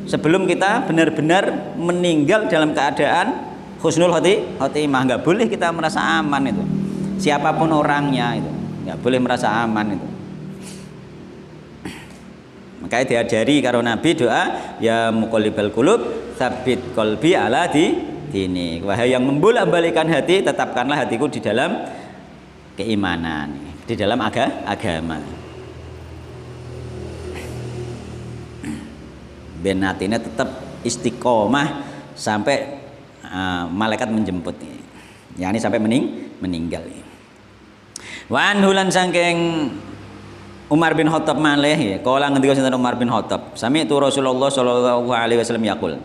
Sebelum kita benar-benar meninggal dalam keadaan husnul khotimah, nggak boleh kita merasa aman itu. Siapapun orangnya itu nggak boleh merasa aman itu. Makanya diajari karo Nabi doa ya muqallibal qulub tsabit qalbi ala dini. Wahai yang membolak-balikkan hati, tetapkanlah hatiku di dalam keimanan, di dalam agama. Ben hatinya tetap istiqomah sampai malaikat menjemput. Yani sampai meninggal. Wa anhulan sangking Umar bin Khattab malih ya, kala ngendika sinten Umar bin Khattab, sami itu Rasulullah sallallahu alaihi wasallam yaqul,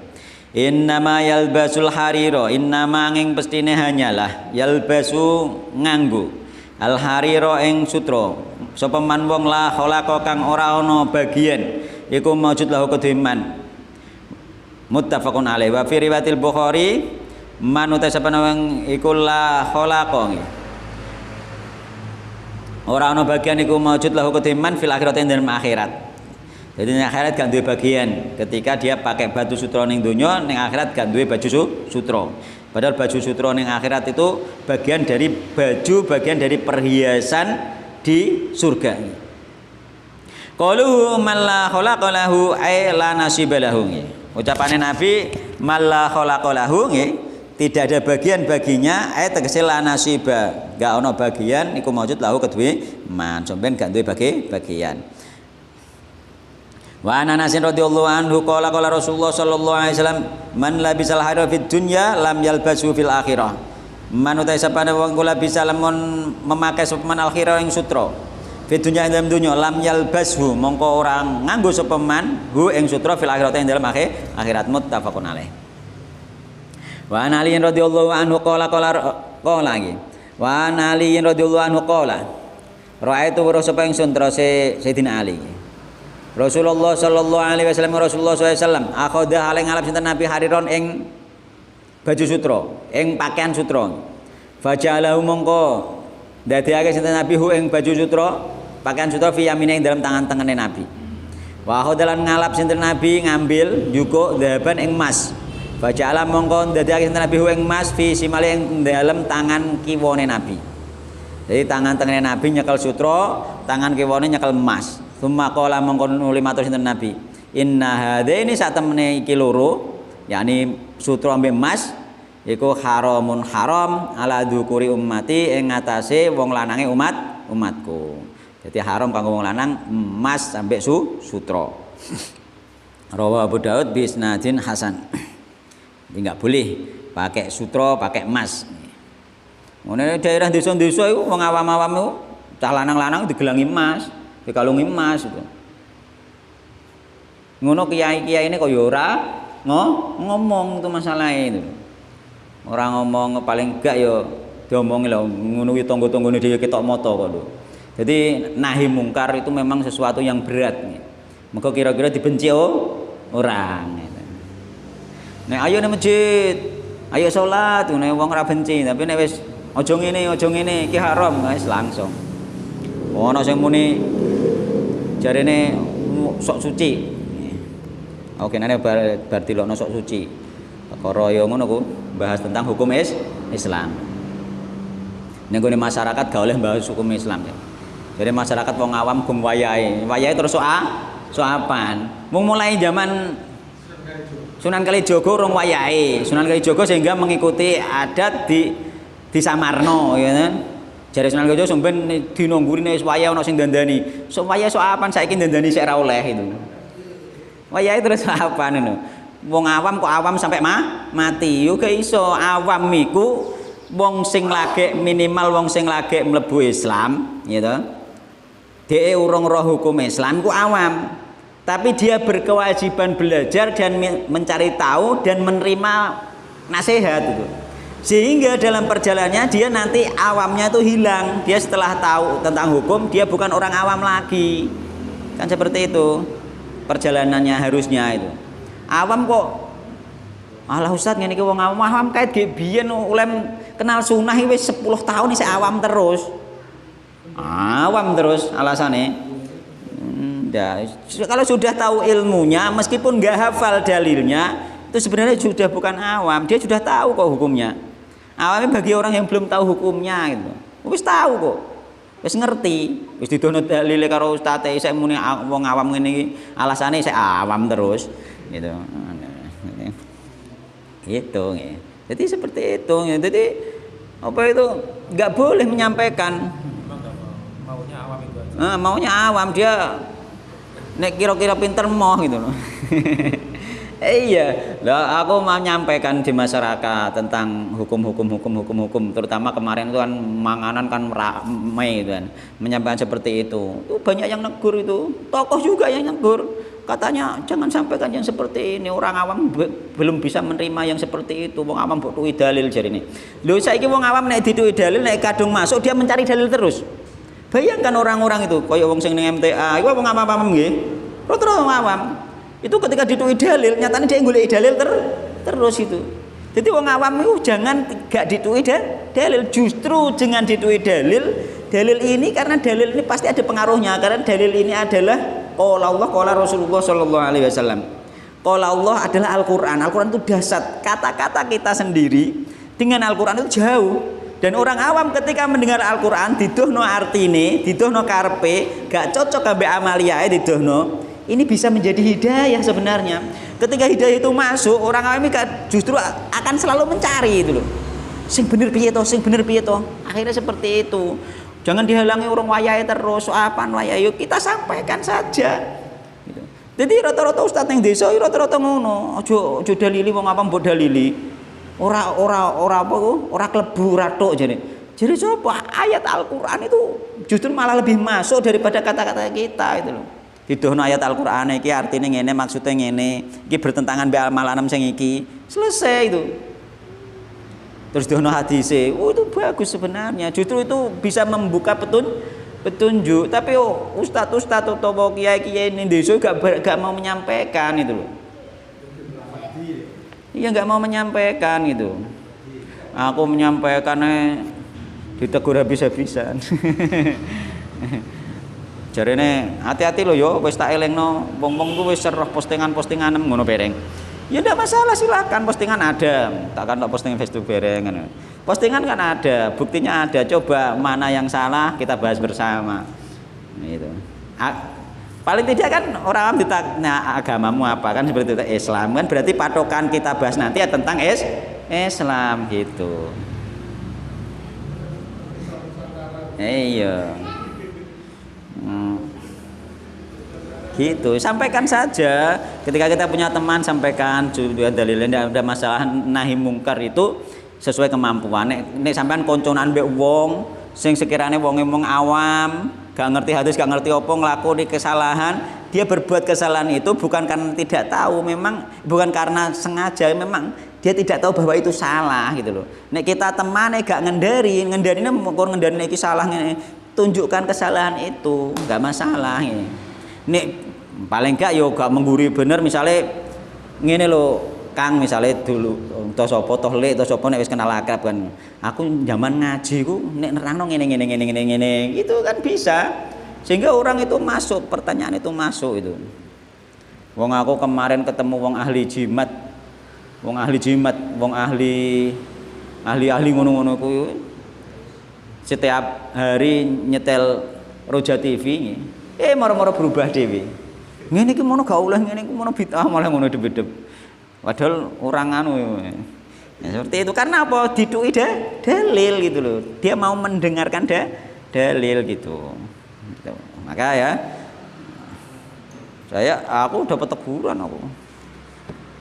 innama yalbasul harira, innama nging pestine hanyalah yalbasu nganggo al harira ing sutra sapa man wong la khalaqa kang ora ana bagian iku maujud lahu kediman. Muttafaqun alaihi wa fi riwayatil Bukhari man utasabana wong iku la khalaqa Ora ana bagian iku maujud lahu kediman fil akhirat ing dalam akhirat. Jadi ning akhirat gak duwe bagian. Ketika dia pakai batu sutra ning donya, ning akhirat gak duwe baju sutra. Padahal baju sutra ning akhirat itu bagian dari baju, bagian dari perhiasan di surga. Qalu man la khalaqa lahu ay la nasiba lahu. Ucapane Nabi man la khalaqa lahu tidak ada bagian baginya ay tegese la nasiba. Gak ana bagian iku maujud lahu kedue man, sampeyan gak duwe bagian. Wa Anas radhiyallahu anhu qala Rasulullah sallallahu alaihi wasallam man labisal harira fid dunya lam yalbasu fil akhirah. Man utai sapane wong kula bisa lamun memakai sepeman al-khira ing sutra. Fid dunya ing dalam dunya lam yalbasu mongko orang nganggo sepeman hu ing sutra fil akhirah ing dalam akhirat muttafaqun alaih. Wa Ali radhiyallahu anhu qala lagi. Wa Ali radhiyallahu anhu qala ra'aitu sapa ingsun terose Sayyidina Ali. Rasulullah sallallahu alaihi wasallam Rasulullah sallallahu alaihi wasallam akhadha hale ngalap sinten Nabi hariron ing baju sutra, ing pakaian sutra. Fajalahu mongko dadiake sinten Nabi hu ing baju sutra, pakaian sutra fi yamine ing dalam tangan-tangane Nabi. Wa akhadhalan ngalap sinten Nabi ngambil yuko dhahaban ing emas. Fajala mongko dadiake sinten Nabi hu ing emas fi simale ing dalam tangan kiwane Nabi. Jadi tangan-tangane Nabi nyekel sutra, tangan kiwane nyekel emas. Summa qala mongko nuli matur sinten Nabi, inna hadaini sak temene iki loro, yakni sutra ambek emas iku haramun haram ala dzukuri ummati ing ngatasé wong lanange umatku. Jadi haram kanggo wong lanang emas ambek sutra. Rawahu Abu Daud bi isnadin hasan. Jadi enggak boleh pakai sutra, pakai emas. Ngene daerah desa-desa iku wong awam-awam iku cah lanang-lanang digelangi emas. Dikalungi emas itu. Ngono kiai-kiai ini kok ya ora ngomong itu masalah itu. Orang ngomong paling enggak ya diomongi lho ngono kuwi tangga-tanggane dhewe ketok mata kok lho. Jadi nahi mungkar itu memang sesuatu yang berat. Maka kira-kira dibenci orang. Nek ayo nang masjid, ayo salat, nek wong ora benci, tapi nek wis aja ngene iki haram, wis langsung. Ono sing muni jarene sok suci. Oke, nane bar dilokno sok suci. Perkara ya ngono ku, bahas tentang hukum Islam. Ning gone masyarakat gak oleh bahas hukum Islam ya. Jadi masyarakat wong awam gum wayahe. Wayahe terus soapan. Mung mulai zaman Sunan Kalijaga urung wayahe. Sunan Kalijaga sehingga mengikuti adat di Samarno ya kan. Jare Sunan Kalijaga sampeyan dina nggurine wis wayah ana sing dandani. Sok wayah sok apan saiki dandani sik ora oleh itu. Wayahe terus apan ngono. Wong awam kok awam sampai mati. Yo gak iso awam iku wong sing lagi minimal wong sing lagi mlebu Islam, ya toh. Dhek urung roh hukum Islam ku awam. Tapi dia berkewajiban belajar dan mencari tahu dan menerima nasihat itu. Sehingga dalam perjalanannya dia nanti awamnya itu hilang. Dia setelah tahu tentang hukum, dia bukan orang awam lagi. Kan seperti itu perjalanannya harusnya itu. Awam kok alah Ustaz ngene iki wong awam kait ge biyen ulem kenal sunah wis 10 tahun isih awam terus. Awam terus alasannya. Kalau sudah tahu ilmunya meskipun nggak hafal dalilnya itu sebenarnya sudah bukan awam, dia sudah tahu kok hukumnya. Awamnya bagi orang yang belum tahu hukumnya gitu. Wis tahu kok. Wis ngerti, wis didono dalile karo ustaz e saya muni wong awam ngene iki alasane saya awam terus gitu. Gitu ya. Jadi seperti itu. Jadi apa itu nggak boleh menyampaikan. Maunya awam itu aja. Maunya awam dia nek kira-kira pinter moh gitu loh. Iya, lah aku mau menyampaikan di masyarakat tentang hukum, terutama kemarin itu kan manganan kan ramai itu kan, menyampaikan seperti itu. Itu banyak yang negur itu, tokoh juga yang negur. Katanya jangan sampaikan yang seperti ini, orang awam belum bisa menerima yang seperti itu. Wong awam mbok tuwi dalil jarine. Lho saiki wong awam nek dituwi dalil nek kadung masuk dia mencari dalil terus. Bayangkan orang-orang itu, kaya wong sing ning MTA, iku wong awam nggih. Terus wong awam. Itu ketika dituwi dalil, nyatane dia golek dalil terus itu. Jadi wong awam itu jangan gak dituwi dalil, justru dengan dituwi dalil dalil ini karena dalil ini pasti ada pengaruhnya, karena dalil ini adalah qala Allah qala Rasulullah sallallahu alaihi wasallam. Qala Allah adalah Al-Qur'an. Al-Qur'an itu dasar. Kata-kata kita sendiri dengan Al-Qur'an itu jauh. Dan orang awam ketika mendengar Al-Qur'an didohno artine, didohno karpe, gak cocok ambek amaliae didohno. Ini bisa menjadi hidayah sebenarnya. Ketika hidayah itu masuk, orang awam justru akan selalu mencari itu loh. Sing bener piye to, sing bener piye to. Akhirnya seperti itu. Jangan dihalangi orang wayahe terus, apaan wayahe, yuk kita sampaikan saja. Gitu. Jadi rata-rata ustaz yang desa rata-rata ngono, aja dalili wong apa mbok dalili. Ora apa ku? Ora klebu ora tok jane. Jadi coba ayat Al-Qur'an itu justru malah lebih masuk daripada kata-kata kita itu loh. Didohno ayat Al-Qur'an iki artine ngene, maksudnya ngene, iki bertentangan be al-malanam sing iki. Selesai itu. Terus dono hadise, itu bagus sebenarnya. Justru itu bisa membuka petunjuk. Tapi ustadz atau kiai ini desa gak mau menyampaikan itu loh. Iya gak mau menyampaikan gitu. Aku menyampaikannya ditegur habis-habisan. Jarene hati-hati loh yo, wis tak elengno, wong-wong ku wis serah postingan-postingan ngono bereng. Ya tidak masalah, silakan, postingan ada, takkan tak postingan Facebook bareng kan. Postingan kan ada, buktinya ada, coba mana yang salah kita bahas bersama. Gitu. Paling tidak kan orang ditanya agamamu apa kan seperti itu, Islam kan, berarti patokan kita bahas nanti ya tentang Islam gitu. Iya. Gitu, sampaikan saja. Ketika kita punya teman, sampaikan juga dalilnya, tidak ada masalah. Nahi mungkar itu sesuai kemampuan. Nek sampean konconan mbek wong sing sekiranya wong awam, gak ngerti hadis, gak ngerti apa, nglakoni kesalahan, dia berbuat kesalahan itu bukan karena tidak tahu, memang bukan karena sengaja, memang dia tidak tahu bahwa itu salah gitu loh. Nek kita temane gak ngendarine mengko ngendarine iki salah ngene, tunjukkan kesalahan itu, gak masalah ini. Nek paling gak yo gak mengguri bener, misalnya ngene lho Kang, misalnya dulu to sapa toh lek to sapa nek wis kenal akrab kan, aku zaman ngaji ku nek nerangno ngene gitu kan bisa, sehingga orang itu masuk, pertanyaan itu masuk itu. Wong aku kemarin ketemu wong ahli jimat, wong ahli ngono-ngono ku setiap hari nyetel Roja TV moro-moro berubah dewi. Ngene iki mono gak oleh, ngene iki mono bid'ah, malah ngono debedep. Padahal orang anu. Ya, seperti itu karena apa? Diduki dalil gitu loh. Dia mau mendengarkan dalil gitu. Maka ya aku dapat teguran aku.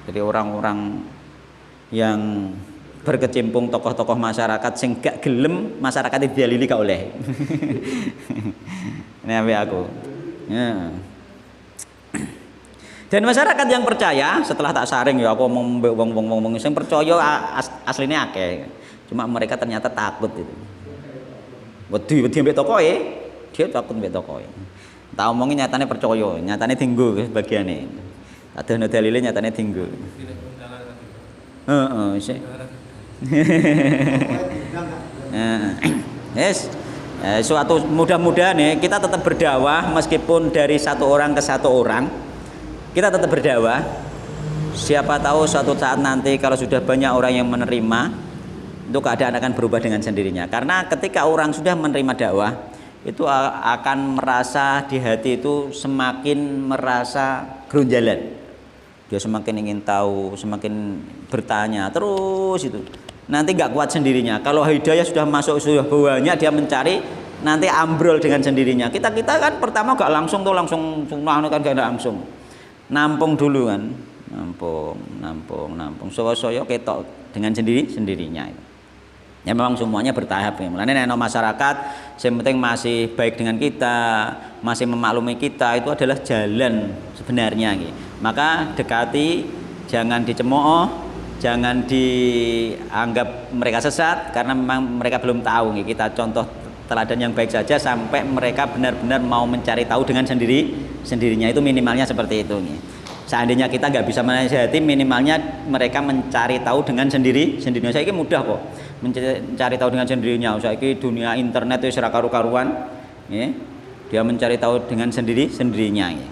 Jadi orang-orang yang berkecimpung tokoh-tokoh masyarakat sing gak gelem masyarakat didalili gak oleh. Ini ambil aku. Ya. Dan masyarakat yang percaya setelah tak saring ya aku ngomong wong sing percaya aslinya akeh. Cuma mereka ternyata takut itu. Wedi mbek tokoe, dia takut mbek tokoe. Tak omongin nyatane percaya, nyatane tinggu bagiane. Ada dalile nyatane tinggu. Heeh, sik. Yes. Suatu mudah-mudahan ya kita tetap berdakwah meskipun dari satu orang ke satu orang. Kita tetap berdakwah. Siapa tahu suatu saat nanti kalau sudah banyak orang yang menerima, itu keadaan akan berubah dengan sendirinya. Karena ketika orang sudah menerima dakwah, itu akan merasa di hati itu semakin merasa gerunjalan. Dia semakin ingin tahu, semakin bertanya terus itu. Nanti nggak kuat sendirinya. Kalau hidayah sudah masuk, sudah banyak, dia mencari, nanti ambrol dengan sendirinya. Kita kan pertama gak langsung kan gak langsung. Nampung dulu kan, nampung. Soyo ketok dengan sendirinya. Ya memang semuanya bertahap ya. Mulanya nek masyarakat yang penting masih baik dengan kita, masih memaklumi kita, itu adalah jalan sebenarnya gitu. Maka dekati, jangan dicemooh, jangan dianggap mereka sesat karena memang mereka belum tahu gitu. Kita contoh teladan yang baik saja sampai mereka benar-benar mau mencari tahu dengan sendirinya, itu minimalnya seperti itu nih. Seandainya kita nggak bisa menasihati, minimalnya mereka mencari tahu dengan sendirinya. Saya ini mudah kok. mencari tahu dengan sendirinya. Saiki dunia internet itu ora karu-karuan, nggih. Dia mencari tahu dengan sendirinya, nggih.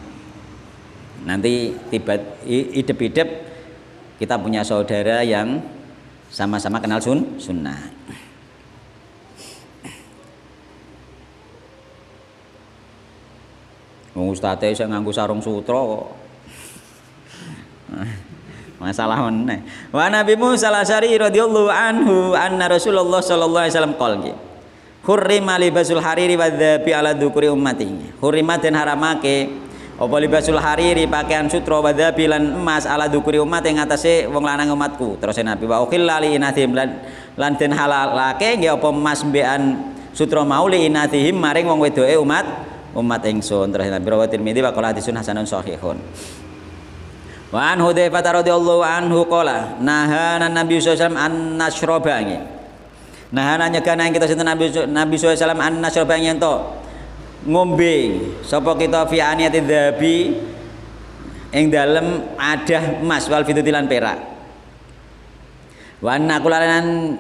Nanti tiba idep-idep kita punya saudara yang sama-sama kenal sunnah. Wong ustate sing nganggo sarung sutra kok. Masalah meneh. Wa Nabi Musa al-Asy'ari radhiyallahu anhu anna Rasulullah sallallahu alaihi wasallam qala hurrima libasul hariri wadzabi ala dzukuri ummati. Hurrima den haramake apa libasul hariri pakaian sutra wadzabi lan emas ala dzukuri umat ing atase wong lanang umatku. Terus Nabi wa ukhil li inathim lan den halalake nggih apa emas mbekan sutra mau li inathim maring wong wedoke umat ingsun. Terus Nabi rawat Tirmidzi wa qala hadisun hasanun shahihun. Wa an Hudzaifah radhiyallahu anhu qala nahana Nabi sallallahu alaihi wasallam an nasroba. Nahana nyegana kita sinten Nabi sallallahu alaihi wasallam an nasroba yen to ngombe sapa kita fi aniyati dzabi ing dalem adah emas wal fiddati lan perak. Wa anna kulalan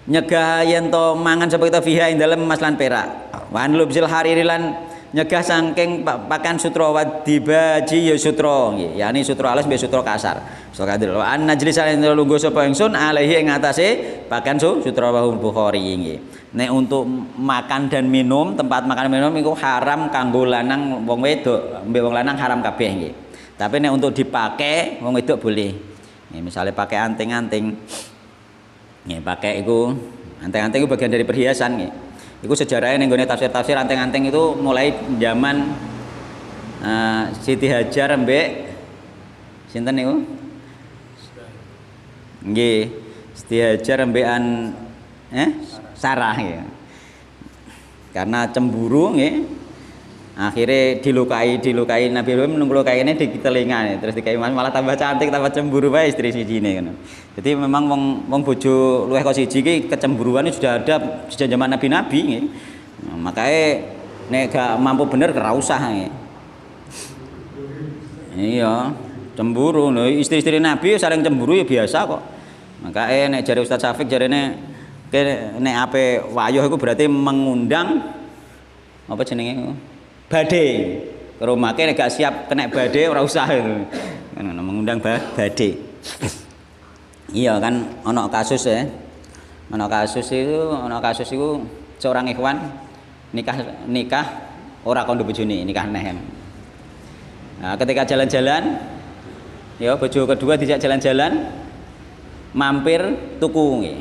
nyegah yen to mangan sapa kita fiha ing dalem emas lan perak. Wa an lubzil hariri lan nyegah saking pakan sutra wadibaji ya sutra nggih, yakni sutra alus be sutra kasar. Sutra kadil. Wa an najlis lan lungguh sapa ingsun alaihi ing atase pakan sutra wa Bukhari nggih. Nek untuk makan dan minum, tempat makan minum iku haram kanggo lanang wong wedok, mbek wong lanang haram kabeh nggih. Tapi nek untuk dipakai wong wedok boleh. Nggih, misalnya pakai anting-anting. Nggih, pakai iku anting-anting itu bagian dari perhiasan nggih. Iku sejarahnya ning gone tafsir-tafsir anting-anting itu mulai zaman Siti Hajar mbek sinten niku? Nggih, Siti Hajar mbekan Sarah ya. Karena cemburu nggih. Akhirnya dilukai Nabi Ibrahim nunglukai ini di telinga terus dikai malah tambah cantik tambah cemburu wae istri sijine ngono. Jadi memang wong bojo luwih kok siji iki kecemburuan sudah ada sejak zaman nabi-nabi nggih. Nah, makanya nek gak mampu bener ora usah nggih. Iya, cemburu lho istri-istri Nabi saling cemburu ya biasa kok. Makanya nek jare Ustaz Syafiq jarene nek ape wayuh iku berarti mengundang apa jenenge badai ke rumah nek gak siap kena badai ora usah itu mengundang badai. Iya kan ono kasus ya, ono kasus itu seorang ikhwan nikah ora kondo bojone nikah neh. Nah, ketika jalan-jalan ya bojo kedua dijak jalan-jalan mampir tuku nggih.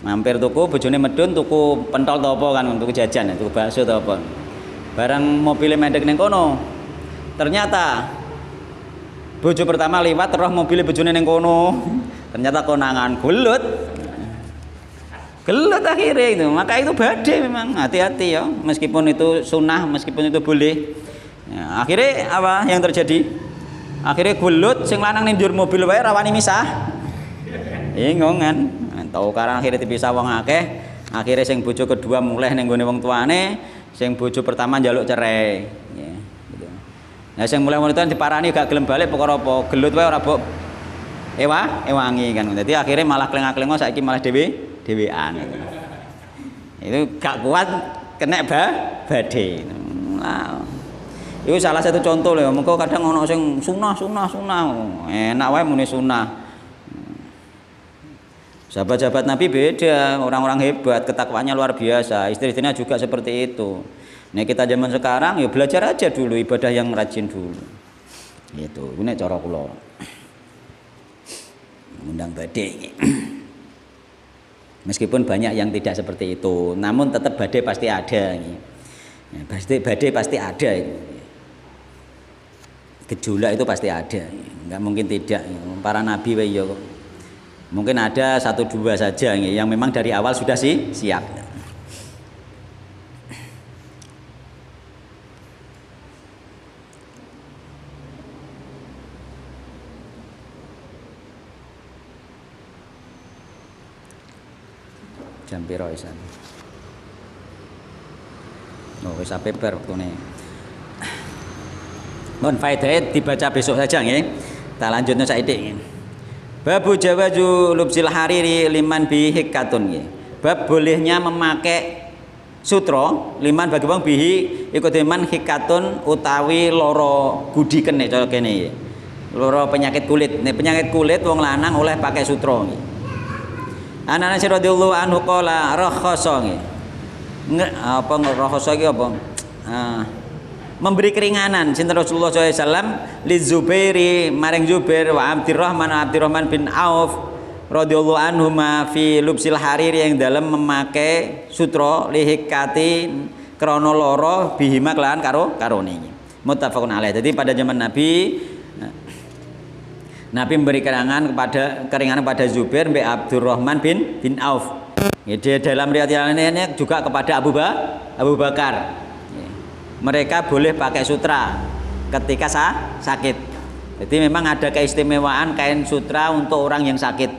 Mampir tuku bojone medun tuku pentol to apa kan tuku jajan tuku bakso to apa. Barang mobilnya mendek neng kono, ternyata bojo pertama liwat terus mobilnya bojone neng kono, ternyata konangan gelut akhirnya itu. Maka itu badai memang, hati-hati ya, meskipun itu sunnah, meskipun itu boleh. Ya, akhirnya apa yang terjadi? Akhirnya gelut, sing lanang nindur mobil wae rawani misah, bingung kan? Tahu karang akhirnya dipisah wong akeh, akhirnya sing bojo kedua mulai neng gone wong tuane. Sing bojo pertama njaluk cerai ya, gitu. Nah sing mulai wanita diparani gak gelem balik perkara apa gelut wae ora mbok ewangi kan. Dadi akhirnya malah klengak-klengok saiki malah dhewean. Itu gak kuat kena badhe. Nah, itu salah satu contoh lho. Mengko kadang ono sing sunah. Enak wae muni sunah. Sahabat-sahabat Nabi beda, orang-orang hebat, ketakwaannya luar biasa. Istri-istrinya juga seperti itu. Nah kita zaman sekarang ya belajar aja dulu ibadah yang rajin dulu. Gitu, ini cara kula. Undang badai. Meskipun banyak yang tidak seperti itu, namun tetap badai pasti ada. Ya, badai pasti ada. Gejolak itu pasti ada. Enggak mungkin tidak. Para nabi wae ya mungkin ada 1-2 saja yang memang dari awal sudah siap. Jam piro isan? Oh, wis sampai ber waktune. Mohon faedah dibaca besok saja nggih. Tak lanjutnya saiki. Babu jawaju lubsil hariri liman bihi hikatun nggih. Bab bolehnya memakai sutra liman bagi wong bihi iku deman hikatun utawi loro gudi kene cara kene nggih. Loro penyakit kulit. Nek penyakit kulit wong lanang oleh pakai sutra nggih. Anas radhiyallahu anhu qala rakhasa nggih. Apa rakhasa iki apa? Memberi keringanan sinten Rasulullah SAW li Zubairi maring Zubair wa Abdurrahman bin Auf radhiyallahu anhuma fi lubsil hariri yang dalam memakai sutra lihikati krana lara bihima kelawan karone muttafaqun alaih. Jadi pada zaman Nabi memberi keringanan pada Zubair bin Abdurrahman bin Auf. Di dalam riwayat yang lainnya juga kepada Abu Bakar. Mereka boleh pakai sutra ketika sakit. Jadi memang ada keistimewaan kain sutra untuk orang yang sakit.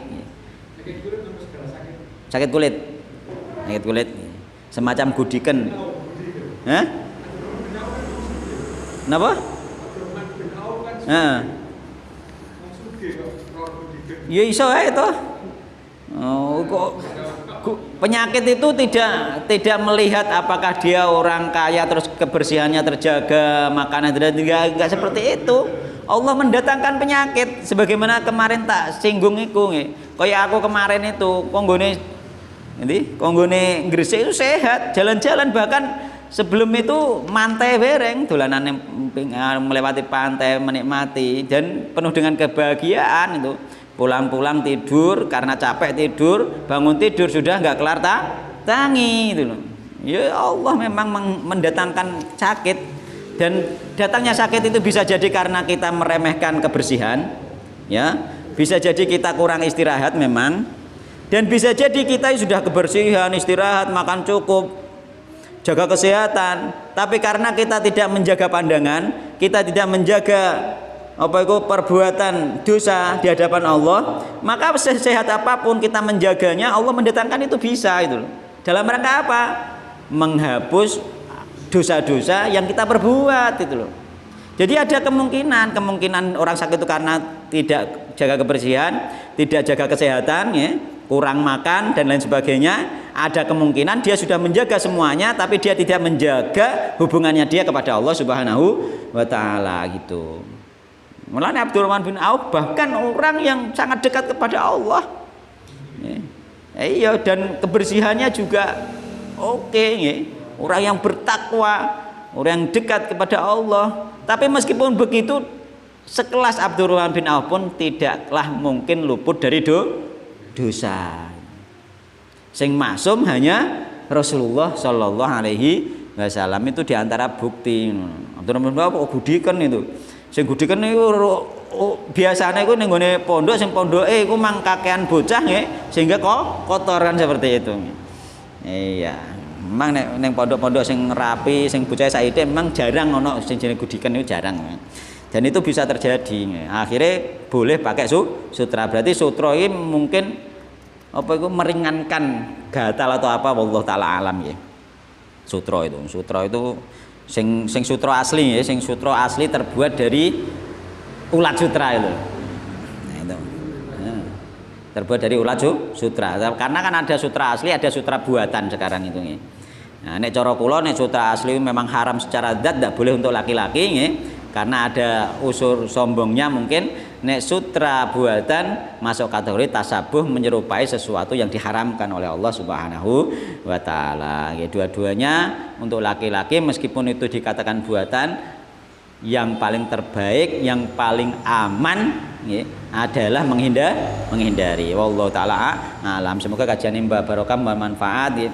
Sakit kulit. Sakit kulit. Semacam gudiken. Hah? Kenapa? Ya iso ae to. Oh, kok penyakit itu tidak melihat apakah dia orang kaya terus kebersihannya terjaga, makanan enggak seperti itu. Allah mendatangkan penyakit sebagaimana kemarin tak singgung iku nggih. Kaya aku kemarin itu konggone Gresik itu sehat, jalan-jalan bahkan sebelum itu mantai bereng dolanan melewati pantai menikmati dan penuh dengan kebahagiaan itu. Pulang-pulang tidur karena capek tidur, bangun tidur sudah nggak kelar tangi itu loh. Ya Allah memang mendatangkan sakit dan datangnya sakit itu bisa jadi karena kita meremehkan kebersihan, ya, bisa jadi kita kurang istirahat memang, dan bisa jadi kita sudah kebersihan, istirahat, makan cukup, jaga kesehatan, tapi karena kita tidak menjaga pandangan, kita tidak menjaga perbuatan dosa di hadapan Allah, maka sesehat apapun kita menjaganya, Allah mendatangkan itu bisa itu. Dalam rangka apa? Menghapus dosa-dosa yang kita perbuat itu loh. Jadi ada kemungkinan orang sakit itu karena tidak jaga kebersihan, tidak jaga kesehatan, ya, kurang makan dan lain sebagainya. Ada kemungkinan dia sudah menjaga semuanya, tapi dia tidak menjaga hubungannya dia kepada Allah Subhanahu wa Ta'ala gitu. Mulanya Abdurrahman bin Auf bahkan orang yang sangat dekat kepada Allah, iya, dan kebersihannya juga oke, orang yang bertakwa, orang yang dekat kepada Allah. Tapi meskipun begitu, sekelas Abdurrahman bin Auf pun tidaklah mungkin luput dari dosa. Sing maksum hanya Rasulullah Shallallahu Alaihi Wasallam, itu diantara bukti. Abdurrahman bin Auf gudikan itu. Sing gudiken niku biasane iku ning gone pondok, sing pondoke iku mang kakean bocah nggih, sehingga kok kotor kan seperti itu. Iya. Memang ning pondok-pondok sing rapi, sing bocah saiki memang jarang ono sing jenenge gudiken itu jarang. Dan itu bisa terjadi. Akhirnya boleh pakai sutra. Berarti sutra ini mungkin meringankan gatal atau apa, wallahu taala alam ya. Sutra itu sing sutra asli ya, sing sutra asli terbuat dari ulat sutra itu. Nah itu. Nah, terbuat dari ulat sutra. Karena kan ada sutra asli, ada sutra buatan sekarang itu ya. Nah, nek cara kula nek sutra asli memang haram secara zat, tidak boleh untuk laki-laki ya. Karena ada unsur sombongnya mungkin. Nek sutra buatan masuk kategori tasabuh, menyerupai sesuatu yang diharamkan oleh Allah Subhanahu wa Ta'ala. Ya, dua-duanya untuk laki-laki meskipun itu dikatakan buatan, yang paling terbaik, yang paling aman ya, adalah menghindari. Wallahu taala alam. Semoga kajian ini barokah, bermanfaat ya.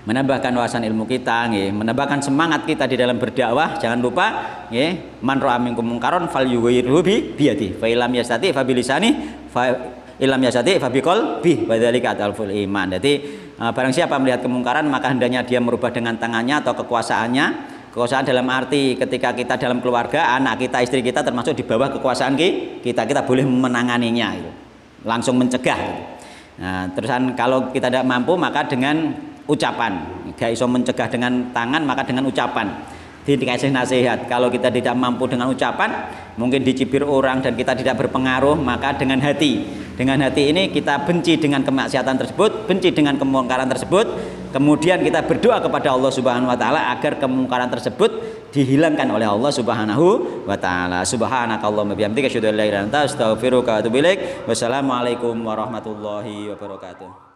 Menambahkan wawasan ilmu kita, nggih, menambahkan semangat kita di dalam berdakwah. Jangan lupa, nggih, man ra'a minkum mungkaron falyughayyirhu bi yadihi, fa illam yastati fa bilisani, fa illam yastati fa biqalbi, wa dzalika adalful iman. Jadi barang siapa melihat kemungkaran maka hendaknya dia merubah dengan tangannya atau kekuasaannya. Kekuasaan dalam arti ketika kita dalam keluarga, anak kita, istri kita termasuk di bawah kekuasaan kita boleh menanganinya gitu. Langsung mencegah gitu. Nah, terusan kalau kita tidak mampu maka dengan ucapan. Gak iso mencegah dengan tangan maka dengan ucapan. dikasih nasihat. Kalau kita tidak mampu dengan ucapan, mungkin dicibir orang dan kita tidak berpengaruh, maka dengan hati. Dengan hati ini kita benci dengan kemaksiatan tersebut, benci dengan kemungkaran tersebut. Kemudian kita berdoa kepada Allah Subhanahu wa taala agar kemungkaran tersebut dihilangkan oleh Allah Subhanahu wa taala. Subhanakallahumma bihamdika asyhadu an la ilaha illa anta astaghfiruka wa atubu ilaik. Wassalamualaikum warahmatullahi wabarakatuh.